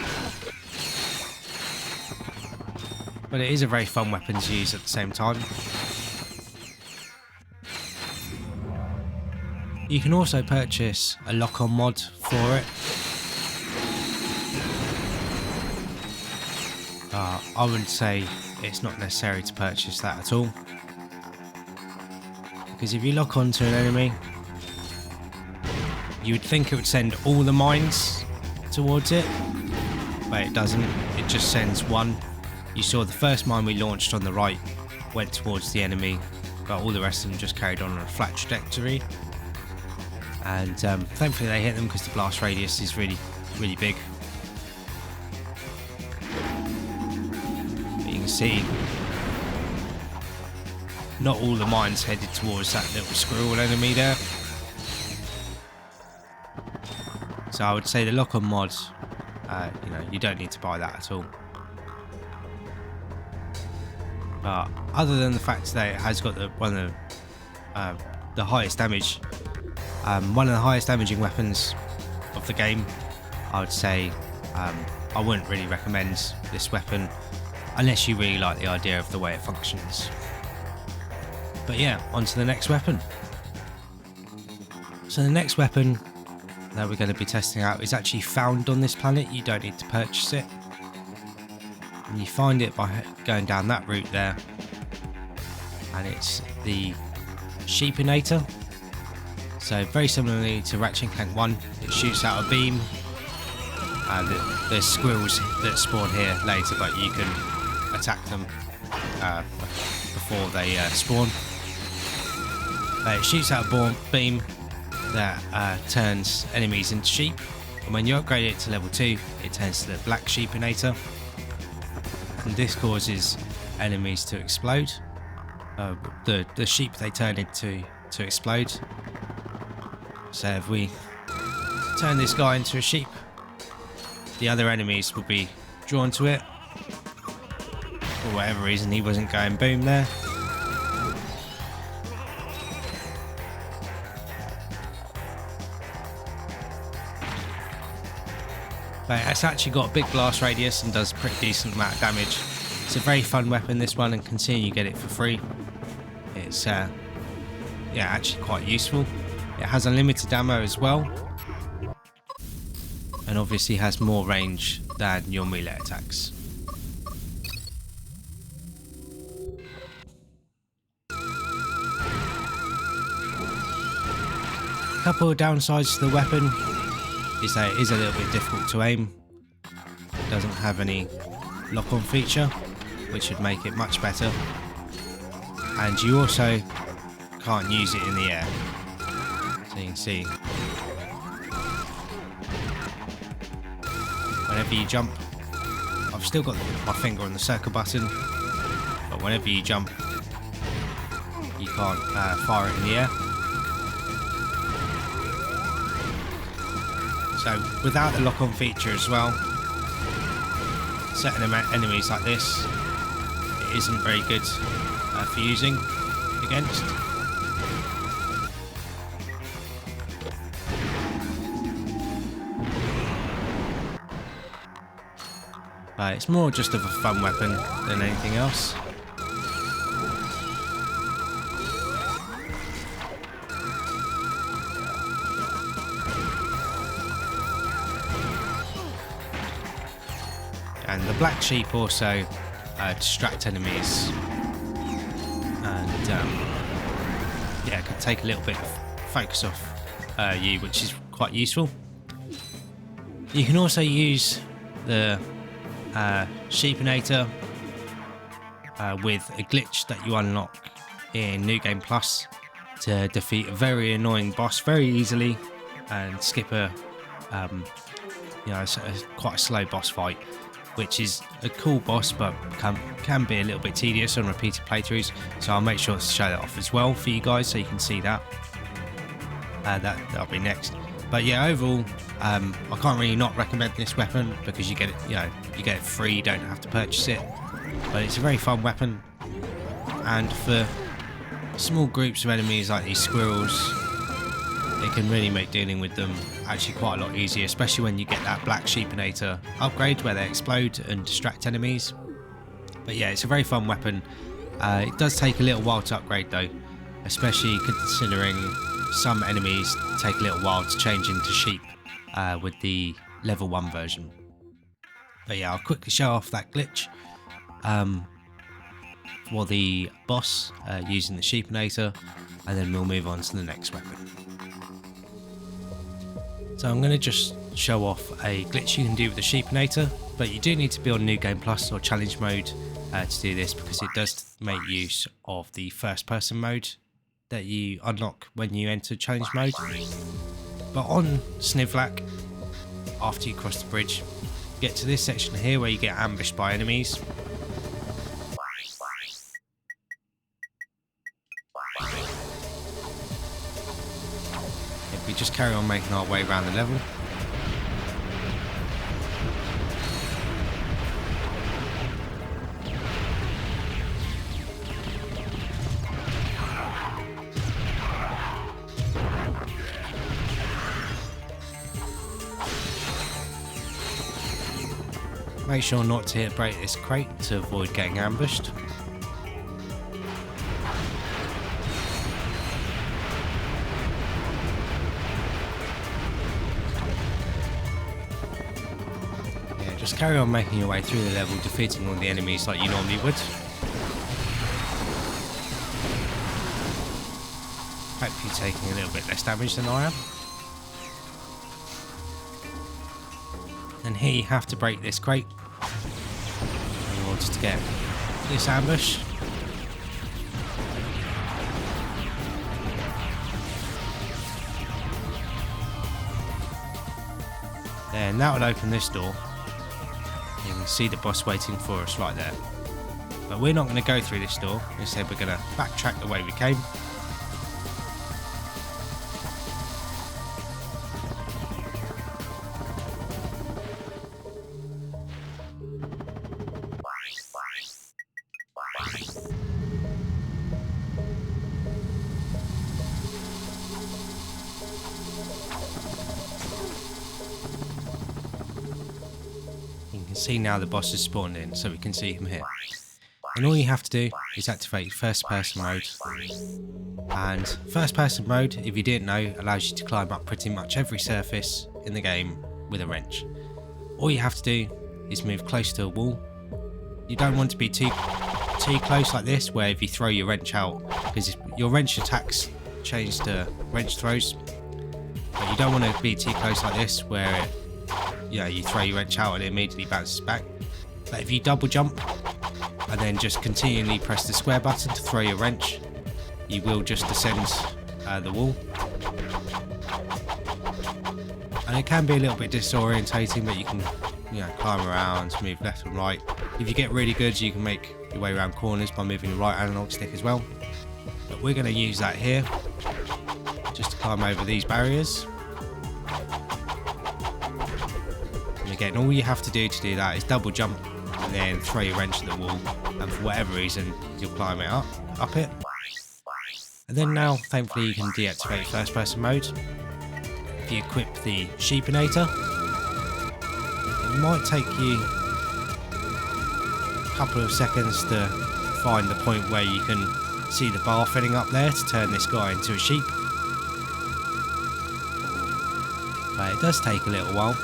But it is a very fun weapon to use at the same time. You can also purchase a lock-on mod for it. I would say it's not necessary to purchase that at all, because if you lock onto an enemy, you would think it would send all the mines towards it, but it doesn't. It just sends one. You saw the first mine we launched on the right went towards the enemy, but all the rest of them just carried on a flat trajectory. And thankfully they hit them because the blast radius is really, really big. But you can see not all the mines headed towards that little squirrel enemy there. So I would say the lock-on mod, you know, you don't need to buy that at all. But other than the fact that it has got one of the highest damage, one of the highest damaging weapons of the game, I would say I wouldn't really recommend this weapon unless you really like the idea of the way it functions. But yeah, on to the next weapon. So the next weapon that we're going to be testing out is actually found on this planet. You don't need to purchase it. And you find it by going down that route there. And it's the sheepinator. So very similarly to Ratchet and Clank 1, it shoots out a beam. There's squirrels that spawn here later, but you can attack them before they spawn. It shoots out a beam that turns enemies into sheep, and when you upgrade it to level 2, it turns to the black sheepinator, and this causes enemies to explode. The sheep they turn into to explode. So if we turn this guy into a sheep, the other enemies will be drawn to it. For whatever reason, he wasn't going boom there. But it's actually got a big blast radius and does a pretty decent amount of damage. It's a very fun weapon, this one, and considering you get it for free, it's yeah, actually quite useful. It has unlimited ammo as well, and obviously has more range than your melee attacks. A couple of downsides to the weapon is that it is a little bit difficult to aim. It doesn't have any lock-on feature, which would make it much better. And you also can't use it in the air. So you can see, whenever you jump, I've still got my finger on the circle button, but whenever you jump, you can't fire it in the air. So without the lock-on feature as well, certain enemies like this, it isn't very good for using against. It's more just of a fun weapon than anything else. And the black sheep also distract enemies, and yeah, can take a little bit of focus off you, which is quite useful. You can also use the sheepinator with a glitch that you unlock in New Game Plus to defeat a very annoying boss very easily and skip a quite a slow boss fight, which is a cool boss but can be a little bit tedious on repeated playthroughs. So I'll make sure to show that off as well for you guys so you can see that. That'll be next. But yeah, overall, I can't really not recommend this weapon because you get it, you get it free. You don't have to purchase it. But it's a very fun weapon, and for small groups of enemies like these squirrels, it can really make dealing with them actually quite a lot easier, especially when you get that black sheepinator upgrade where they explode and distract enemies. But yeah, it's a very fun weapon. It does take a little while to upgrade though, especially considering some enemies take a little while to change into sheep with the level 1 version. But yeah, I'll quickly show off that glitch for the boss using the sheepinator, and then we'll move on to the next weapon. So I'm going to just show off a glitch you can do with the sheepinator, but you do need to be on New Game Plus or Challenge mode to do this, because it does make use of the first person mode that you unlock when you enter challenge mode. But on Snivlac, after you cross the bridge, get to this section here where you get ambushed by enemies. If we just carry on making our way around the level, make sure not to break this crate to avoid getting ambushed. Yeah, just carry on making your way through the level, defeating all the enemies like you normally would. Hope you're taking a little bit less damage than I am. And here you have to break this crate in order to get this ambush. Then that will open this door. You can see the boss waiting for us right there. But we're not going to go through this door. Instead, we're going to backtrack the way we came. You can see now the boss has spawned in, so we can see him here. And all you have to do is activate first person mode. And first person mode, if you didn't know, allows you to climb up pretty much every surface in the game with a wrench. All you have to do is move close to a wall. You don't want to be too close like this, where if you throw your wrench out, because your wrench attacks change to wrench throws. But you don't want to be too close like this, where you throw your wrench out and it immediately bounces back. But if you double jump and then just continually press the square button to throw your wrench, you will just descend the wall. And it can be a little bit disorientating, but you can climb around, move left and right. If you get really good, you can make your way around corners by moving the right analog stick as well. But we're going to use that here just to climb over these barriers. And again, all you have to do that is double jump and then throw your wrench at the wall, and for whatever reason you'll climb it up it. And then now thankfully you can deactivate first person mode. If you equip the sheepinator, it might take you a couple of seconds to find the point where you can see the bar filling up there to turn this guy into a sheep, but it does take a little while.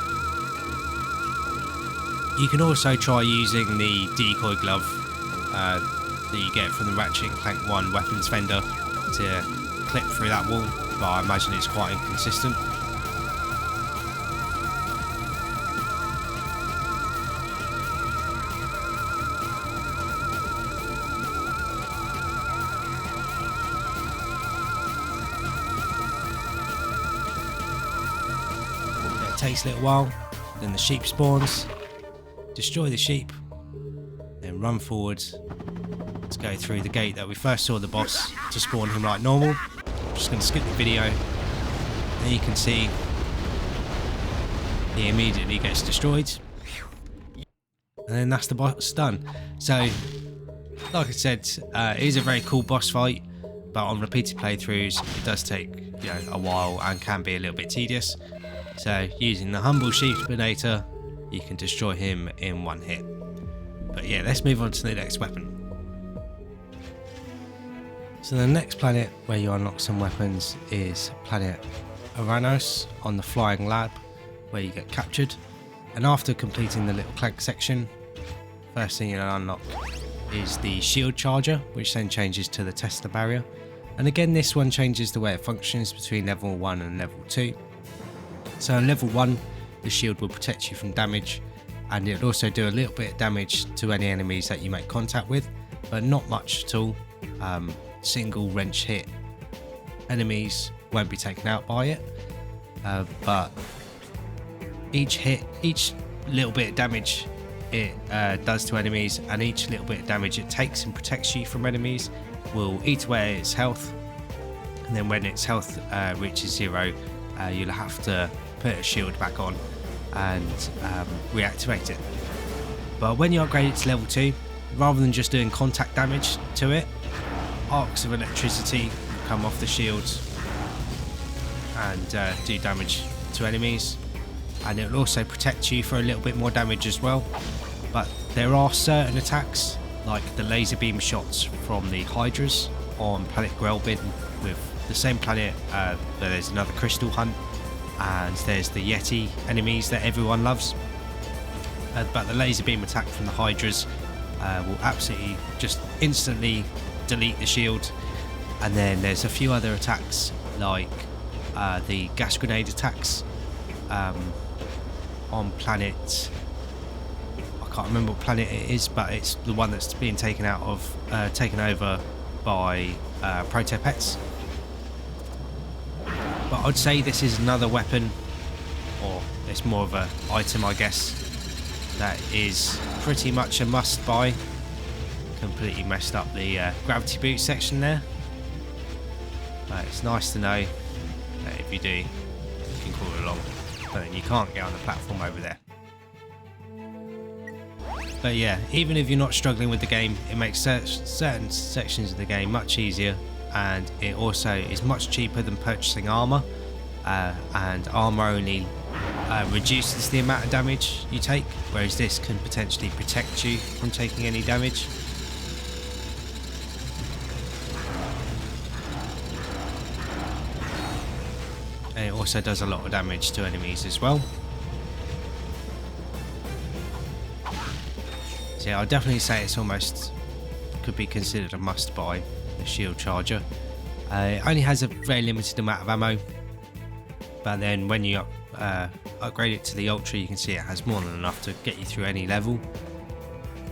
You can also try using the decoy glove that you get from the Ratchet and Clank 1 weapons vendor to clip through that wall, but I imagine it's quite inconsistent. It takes a little while, then the sheep spawns. Destroy the sheep, then run forwards to go through the gate that we first saw the boss to spawn him like normal. I'm just going to skip the video. There you can see he immediately gets destroyed, and then that's the boss done. So like I said, it is a very cool boss fight, but on repeated playthroughs it does take a while and can be a little bit tedious. So using the humble sheepinator, you can destroy him in one hit. But yeah, let's move on to the next weapon. So the next planet where you unlock some weapons is planet R.Y.N.O on the Flying Lab, where you get captured. And after completing the little Clank section, first thing you'll unlock is the shield charger, which then changes to the tester barrier. And again, this one changes the way it functions between level 1 and level 2. So in level 1, the shield will protect you from damage, and it'll also do a little bit of damage to any enemies that you make contact with, but not much at all. Single wrench hit enemies won't be taken out by it, but each little bit of damage it does to enemies, and each little bit of damage it takes and protects you from enemies will eat away at its health, and then when its health reaches 0, you'll have to put a shield back on and reactivate it. But when you upgrade it to level 2, rather than just doing contact damage to it, arcs of electricity will come off the shields and do damage to enemies, and it will also protect you for a little bit more damage as well. But there are certain attacks, like the laser beam shots from the Hydras on planet Grelbin, with the same planet where there's another crystal hunt, and there's the Yeti enemies that everyone loves. But the laser beam attack from the Hydras will absolutely just instantly delete the shield. And then there's a few other attacks, like the gas grenade attacks on planet, I can't remember what planet it is, but it's the one that's being taken over by Protopets. But I'd say this is another weapon, or it's more of an item I guess, that is pretty much a must buy, completely messed up the gravity boot section there. But it's nice to know that if you do, you can crawl along, but then you can't get on the platform over there. But yeah, even if you're not struggling with the game, it makes certain sections of the game much easier, and it also is much cheaper than purchasing armor, and armor only reduces the amount of damage you take, whereas this can potentially protect you from taking any damage. And it also does a lot of damage to enemies as well. So yeah, I'd definitely say it's almost could be considered a must buy, the shield charger. It only has a very limited amount of ammo, but then when you upgrade it to the Ultra, you can see it has more than enough to get you through any level.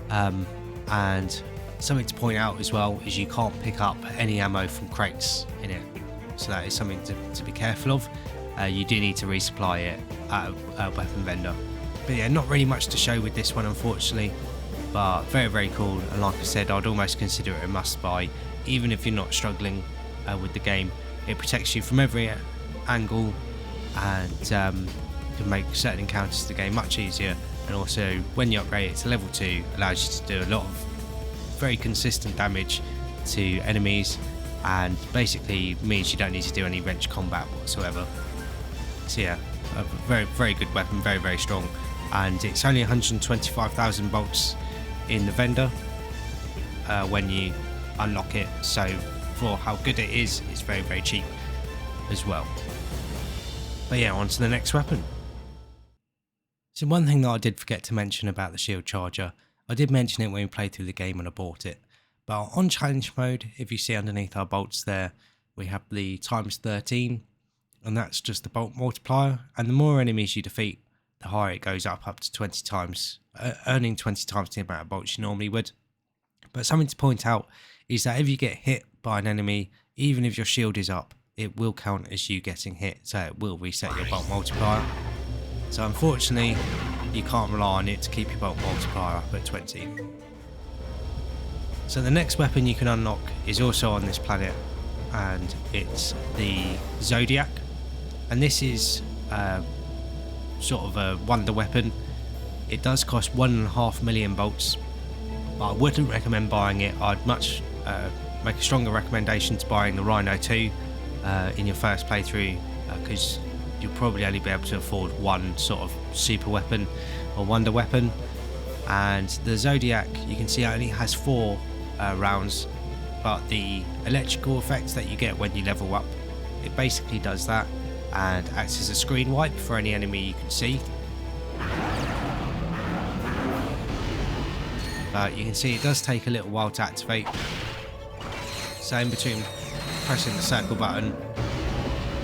And something to point out as well is you can't pick up any ammo from crates in it, so that is something to be careful of. You do need to resupply it at a weapon vendor. But yeah, not really much to show with this one, unfortunately, but very, very cool. And like I said, I'd almost consider it a must buy, even if you're not struggling with the game. It protects you from every angle, and can make certain encounters to the game much easier, and also when you upgrade it to level 2, allows you to do a lot of very consistent damage to enemies, and basically means you don't need to do any wrench combat whatsoever. So yeah, a very, very good weapon, very, very strong, and it's only 125,000 bolts in the vendor when you unlock it, so for how good it is, it's very, very cheap as well. But yeah, on to the next weapon. So one thing that I did forget to mention about the shield charger, I did mention it when we played through the game when I bought it, but on challenge mode, if you see underneath our bolts there, we have the ×13, and that's just the bolt multiplier, and the more enemies you defeat, the higher it goes up to 20 times, earning 20 times the amount of bolts you normally would. But something to point out is that if you get hit by an enemy, even if your shield is up, it will count as you getting hit, so it will reset your bolt multiplier. So unfortunately, you can't rely on it to keep your bolt multiplier up at 20. So the next weapon you can unlock is also on this planet, and it's the Zodiac. And this is sort of a wonder weapon. It does cost 1.5 million bolts, but I wouldn't recommend buying it. I'd much make a stronger recommendation to buying the R.Y.N.O 2 in your first playthrough, because you'll probably only be able to afford one sort of super weapon or wonder weapon. And the Zodiac, you can see, it only has 4 rounds, but the electrical effects that you get when you level up, it basically does that and acts as a screen wipe for any enemy you can see. But you can see it does take a little while to activate, so in between pressing the circle button,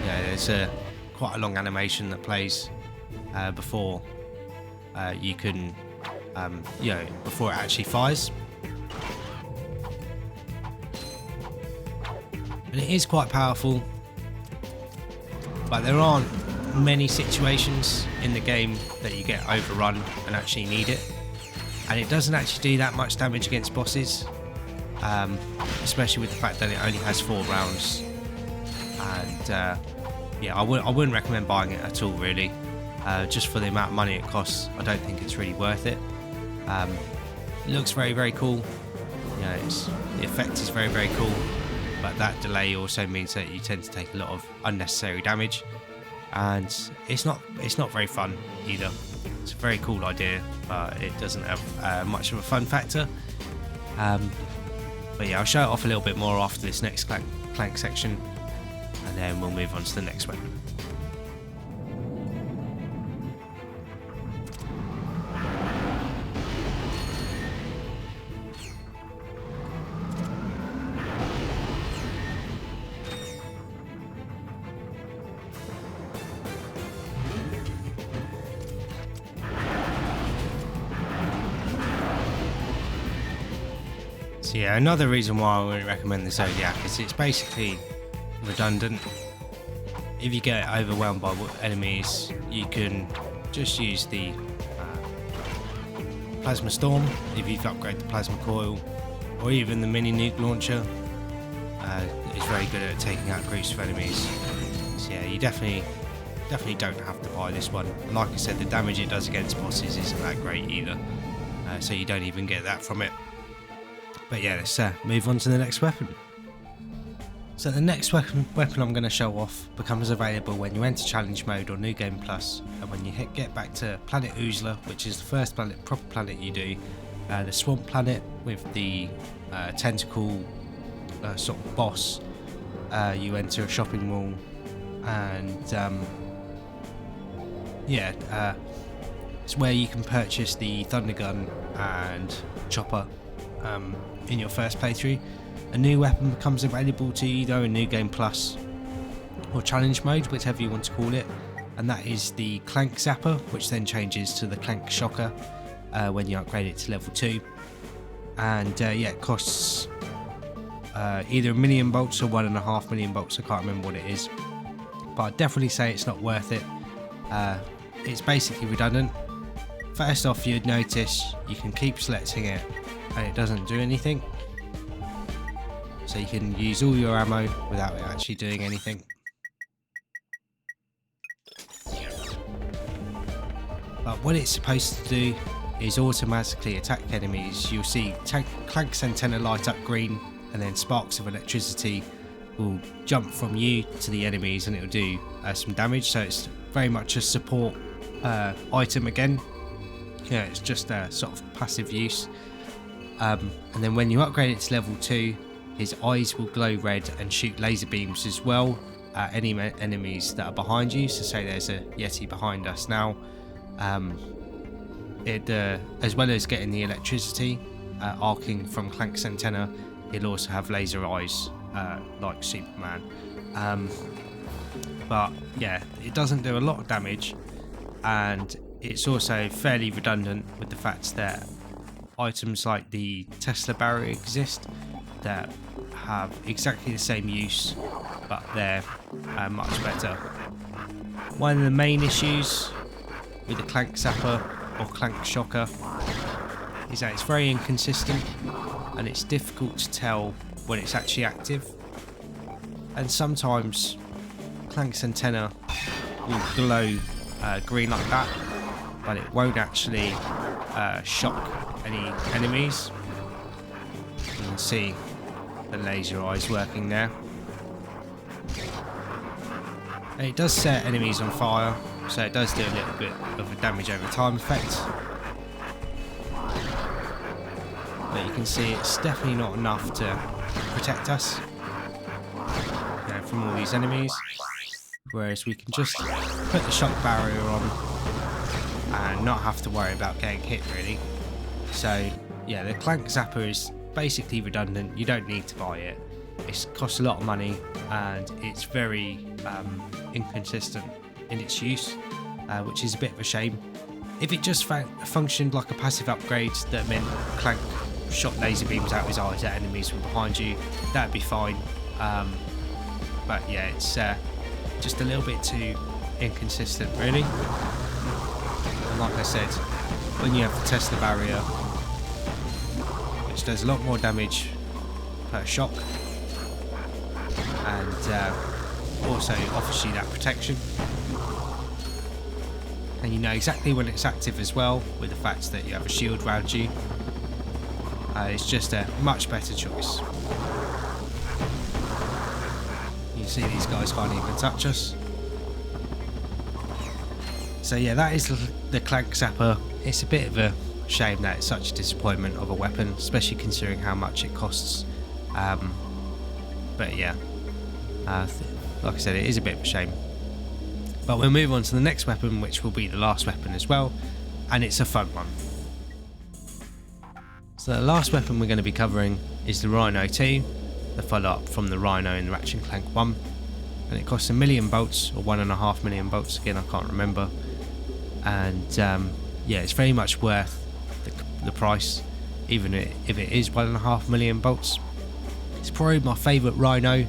yeah, there's quite a long animation that plays before you can before it actually fires. And it is quite powerful, but there aren't many situations in the game that you get overrun and actually need it, and it doesn't actually do that much damage against bosses, especially with the fact that it only has 4 rounds. And yeah, I wouldn't recommend buying it at all, really. Just for the amount of money it costs, I don't think it's really worth it. It looks very, very cool. You know, the effect is very, very cool, but that delay also means that you tend to take a lot of unnecessary damage, and it's not very fun either. It's a very cool idea, but it doesn't have much of a fun factor. But yeah, I'll show it off a little bit more after this next Clank section, and then we'll move on to the next weapon. So yeah, another reason why I wouldn't recommend the Zodiac is it's basically redundant. If you get overwhelmed by enemies, you can just use the Plasma Storm if you've upgraded the Plasma Coil, or even the mini nuke launcher. It's very good at taking out groups of enemies. So yeah, you definitely don't have to buy this one. Like I said, the damage it does against bosses isn't that great either, so you don't even get that from it. But yeah, let's move on to the next weapon. So the next weapon I'm going to show off becomes available when you enter challenge mode or New Game Plus, and when you get back to Planet Oozler, which is the first proper planet you do, the swamp planet with the tentacle sort of boss. You enter a shopping mall, and it's where you can purchase the Thunder Gun and Chopper in your first playthrough. A new weapon becomes available to you though in New Game Plus or Challenge Mode, whichever you want to call it, and that is the Clank Zapper, which then changes to the Clank Shocker when you upgrade it to level 2. And it costs either 1 million bolts or 1.5 million bolts, I can't remember what it is, but I'd definitely say it's not worth it. It's basically redundant. First off, you'd notice you can keep selecting it and it doesn't do anything, so you can use all your ammo without it actually doing anything. But what it's supposed to do is automatically attack enemies. You'll see Clank's antenna light up green, and then sparks of electricity will jump from you to the enemies and it'll do some damage. So it's very much a support item again. Yeah, it's just a sort of passive use. And then when you upgrade it to level 2, his eyes will glow red and shoot laser beams as well at any enemies that are behind you. So say there's a Yeti behind us now. As well as getting the electricity arcing from Clank's antenna, he'll also have laser eyes like Superman. But yeah, it doesn't do a lot of damage, and it's also fairly redundant with the fact that items like the Tesla barrier exist that have exactly the same use, but they're much better. One of the main issues with the Clank Zapper or Clank Shocker is that it's very inconsistent and it's difficult to tell when it's actually active, and sometimes Clank's antenna will glow green like that, but it won't actually shock any enemies. You can see the laser eyes working there, and it does set enemies on fire, so it does do a little bit of a damage over time effect. But you can see it's definitely not enough to protect us from all these enemies, whereas we can just put the shock barrier on and not have to worry about getting hit really. So yeah, the Clank Zapper is basically redundant. You don't need to buy it. It costs a lot of money and it's very inconsistent in its use, which is a bit of a shame. If it just functioned like a passive upgrade that meant Clank shot laser beams out his eyes at enemies from behind you, that'd be fine. But yeah, it's just a little bit too inconsistent really. And like I said, when you have the Tesla barrier, which does a lot more damage per shock and also offers you that protection, and you know exactly when it's active as well, with the fact that you have a shield around you, it's just a much better choice. You see these guys can't even touch us. So yeah, that is the Clank Zapper. It's a bit of a shame that it's such a disappointment of a weapon, especially considering how much it costs. But yeah, like I said, it is a bit of a shame. But we'll move on to the next weapon, which will be the last weapon as well, and it's a fun one. So the last weapon we're going to be covering is the R.Y.N.O 2, the follow-up from the R.Y.N.O in the Ratchet and Clank 1, and it costs 1 million bolts or 1.5 million bolts, again I can't remember, and yeah, it's very much worth the price, even if it is 1.5 million bolts. It's probably my favourite R.Y.N.O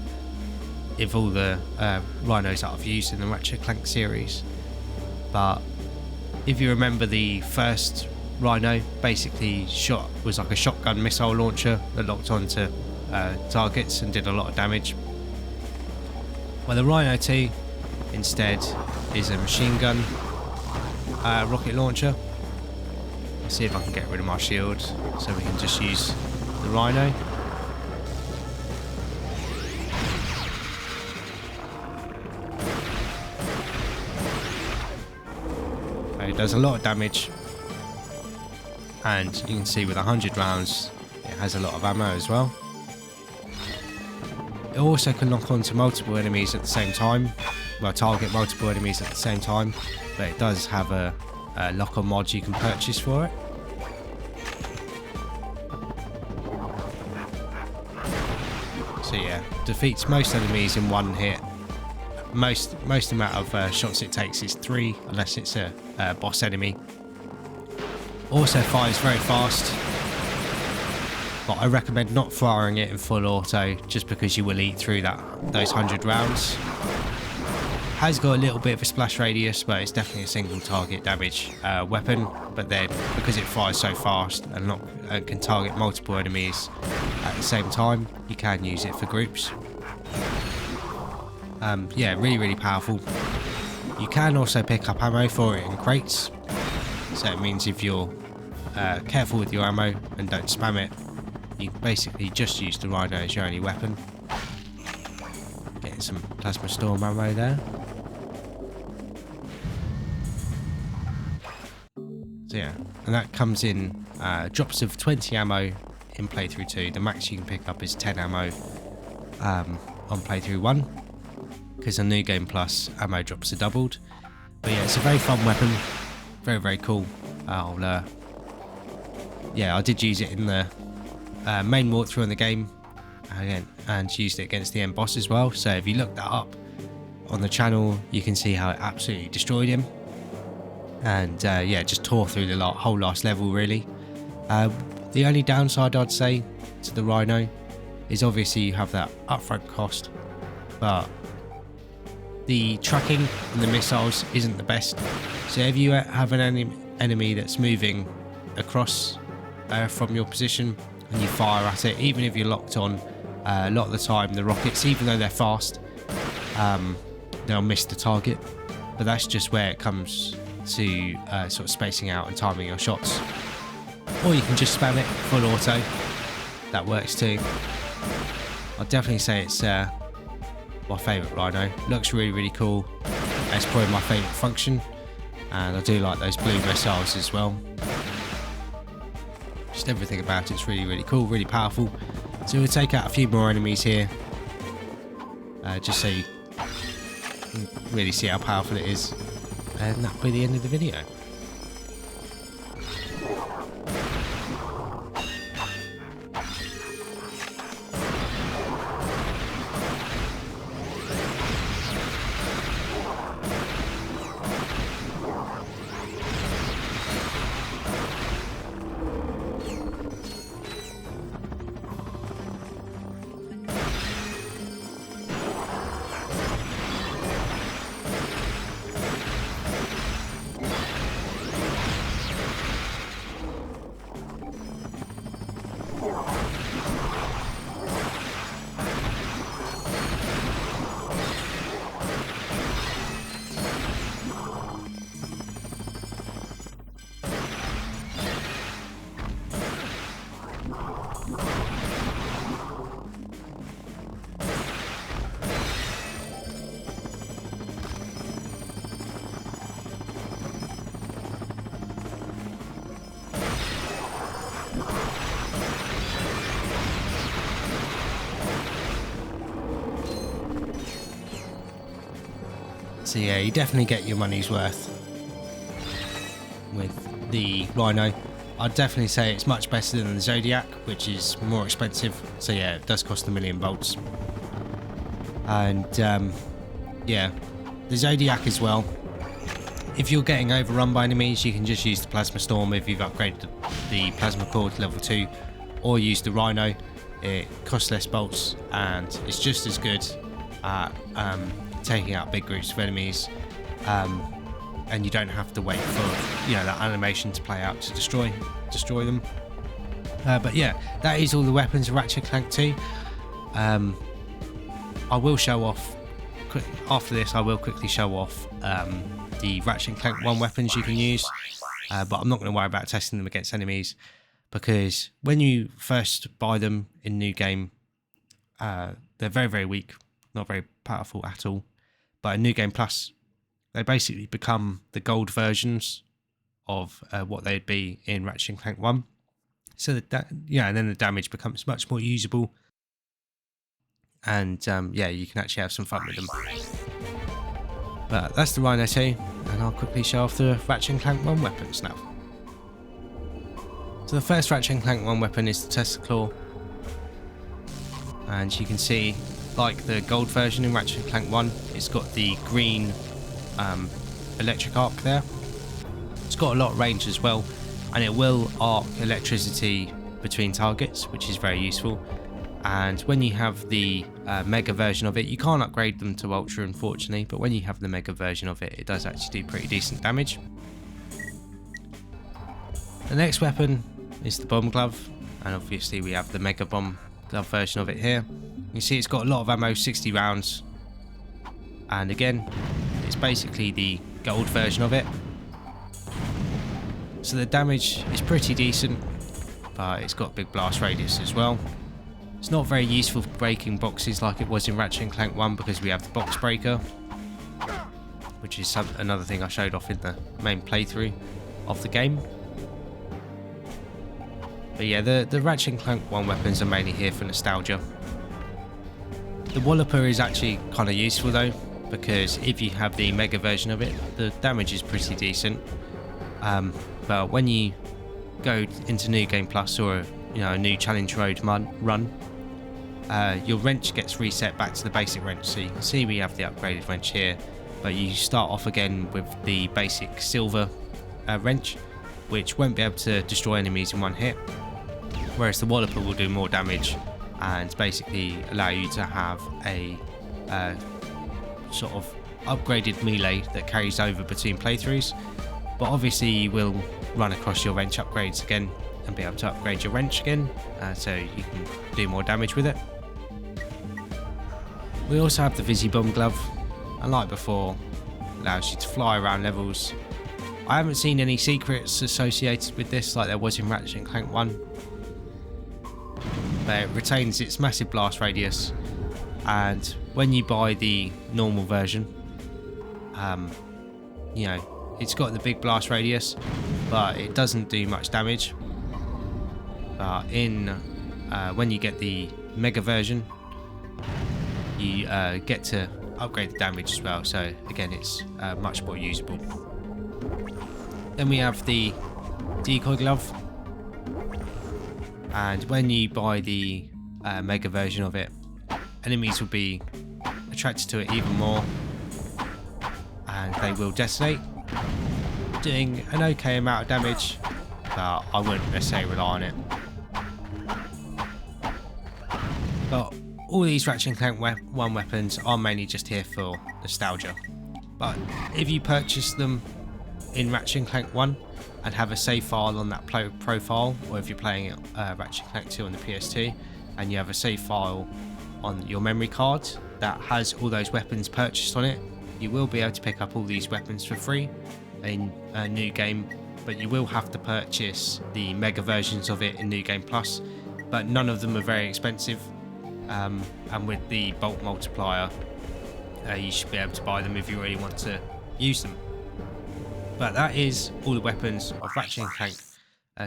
of all the R.Y.N.Os that I've used in the Ratchet Clank series. But if you remember the first R.Y.N.O basically was like a shotgun missile launcher that locked onto targets and did a lot of damage. Well, the R.Y.N.O 2 instead is a machine gun rocket launcher. Let's see if I can get rid of my shield so we can just use the R.Y.N.O. It does a lot of damage, and you can see with 100 rounds it has a lot of ammo as well. It also can lock onto multiple enemies at the same time, well, target multiple enemies at the same time, but it does have a lock-on mod you can purchase for it. So yeah, defeats most enemies in one hit. Most amount of shots it takes is 3, unless it's a boss enemy. Also fires very fast, but I recommend not firing it in full auto just because you will eat through those 100 rounds. Has got a little bit of a splash radius, but it's definitely a single target damage weapon. But then because it fires so fast and can target multiple enemies at the same time, you can use it for groups. Yeah, really powerful. You can also pick up ammo for it in crates, so it means if you're careful with your ammo and don't spam it, you can basically just use the R.Y.N.O as your only weapon. Getting some plasma storm ammo there. So yeah, and that comes in drops of 20 ammo in playthrough 2. The max you can pick up is 10 ammo on playthrough 1. Because on New Game Plus, ammo drops are doubled. But yeah, it's a very fun weapon. Very cool. Yeah, I did use it in the main walkthrough in the game again, and used it against the end boss as well. So if you look that up on the channel, you can see how it absolutely destroyed him. And yeah, just tore through the whole last level really. The only downside I'd say to the R.Y.N.O is obviously you have that upfront cost, but the tracking and the missiles isn't the best. So if you have an enemy that's moving across from your position and you fire at it, even if you're locked on, a lot of the time the rockets, even though they're fast, they'll miss the target. But that's just where it comes to sort of spacing out and timing your shots. Or you can just spam it full auto. That works too. I'd definitely say it's my favourite R.Y.N.O. Looks really cool. It's probably my favourite function, and I do like those blue missiles as well. Just everything about it's really cool, really powerful. So we'll take out a few more enemies here, just so you can really see how powerful it is, and that'll be the end of the video. So yeah, you definitely get your money's worth with the R.Y.N.O. I'd definitely say it's much better than the Zodiac, which is more expensive. So yeah, it does cost 1,000,000 bolts. And yeah, the Zodiac as well. If you're getting overrun by enemies, you can just use the Plasma Storm if you've upgraded the Plasma Core to level 2, or use the R.Y.N.O. It costs less bolts and it's just as good at taking out big groups of enemies. and you don't have to wait for that animation to play out to destroy them. But yeah, that is all the weapons of Ratchet Clank 2. I will show off after this. I will quickly show off the Ratchet Clank 1 weapons you can use, but I'm not going to worry about testing them against enemies, because when you first buy them in New Game, they're very, very weak, not very powerful at all. But in New Game Plus, they basically become the gold versions of what they'd be in Ratchet Clank 1. So and then the damage becomes much more usable, and you can actually have some fun with them. But that's the R.Y.N.O 2, and I'll quickly show off the Ratchet Clank 1 weapons now. So the first Ratchet Clank 1 weapon is the Tesla Claw, and you can see, like the gold version in Ratchet Clank 1, it's got the green electric arc there. It's got a lot of range as well, and it will arc electricity between targets, which is very useful. And when you have the Mega version of it, you can't upgrade them to Ultra, unfortunately, but when you have the Mega version of it, it does actually do pretty decent damage. The next weapon is the Bomb Glove, and obviously we have the Mega Bomb Glove version of it here. You see it's got a lot of ammo, 60 rounds, and again, it's basically the gold version of it. So the damage is pretty decent, but it's got big blast radius as well. It's not very useful for breaking boxes like it was in Ratchet Clank 1, because we have the box breaker, which is another thing I showed off in the main playthrough of the game. But yeah, the Ratchet Clank 1 weapons are mainly here for nostalgia. The Walloper is actually kind of useful though, because if you have the Mega version of it, the damage is pretty decent. But when you go into New Game Plus or a new challenge mode run, your wrench gets reset back to the basic wrench. So you can see we have the upgraded wrench here, but you start off again with the basic silver wrench, which won't be able to destroy enemies in one hit, whereas the Walloper will do more damage and basically allow you to have a sort of upgraded melee that carries over between playthroughs. But obviously you will run across your wrench upgrades again and be able to upgrade your wrench again, so you can do more damage with it. We also have the Visi Bomb Glove, and like before, allows you to fly around levels. I haven't seen any secrets associated with this like there was in Ratchet Clank 1, but it retains its massive blast radius, and when you buy the normal version, it's got the big blast radius, but it doesn't do much damage. But when you get the Mega version, you get to upgrade the damage as well, so again it's much more usable. Then we have the Decoy Glove, and when you buy the Mega version of it, enemies will be attracted to it even more, and they will detonate, doing an okay amount of damage, but I wouldn't necessarily rely on it. But all these Ratchet Clank 1 weapons are mainly just here for nostalgia. But if you purchase them in Ratchet Clank 1 and have a save file on that profile, or if you're playing it Ratchet Clank 2 on the PS2 and you have a save file on your memory card that has all those weapons purchased on it, you will be able to pick up all these weapons for free in a New Game, but you will have to purchase the Mega versions of it in New Game Plus, but none of them are very expensive, and with the bulk multiplier you should be able to buy them if you really want to use them. But that is all the weapons of Ratchet Clank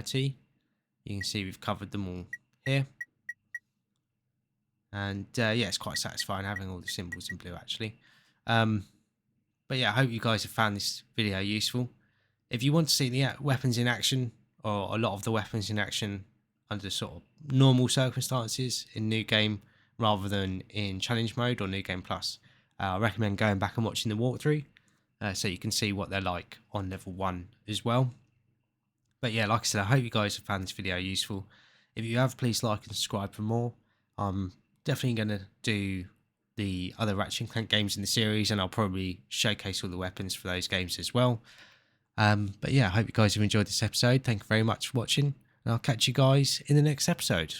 2. You can see we've covered them all here, and it's quite satisfying having all the symbols in blue actually. But yeah, I hope you guys have found this video useful. If you want to see the weapons in action, or a lot of the weapons in action under sort of normal circumstances in New Game rather than in challenge mode or New Game Plus, I recommend going back and watching the walkthrough, so you can see what they're like on level 1 as well. But yeah, like I said, I hope you guys have found this video useful. If you have, please like and subscribe for more. I'm definitely going to do the other Ratchet and Clank games in the series, and I'll probably showcase all the weapons for those games as well. But yeah, I hope you guys have enjoyed this episode. Thank you very much for watching, and I'll catch you guys in the next episode.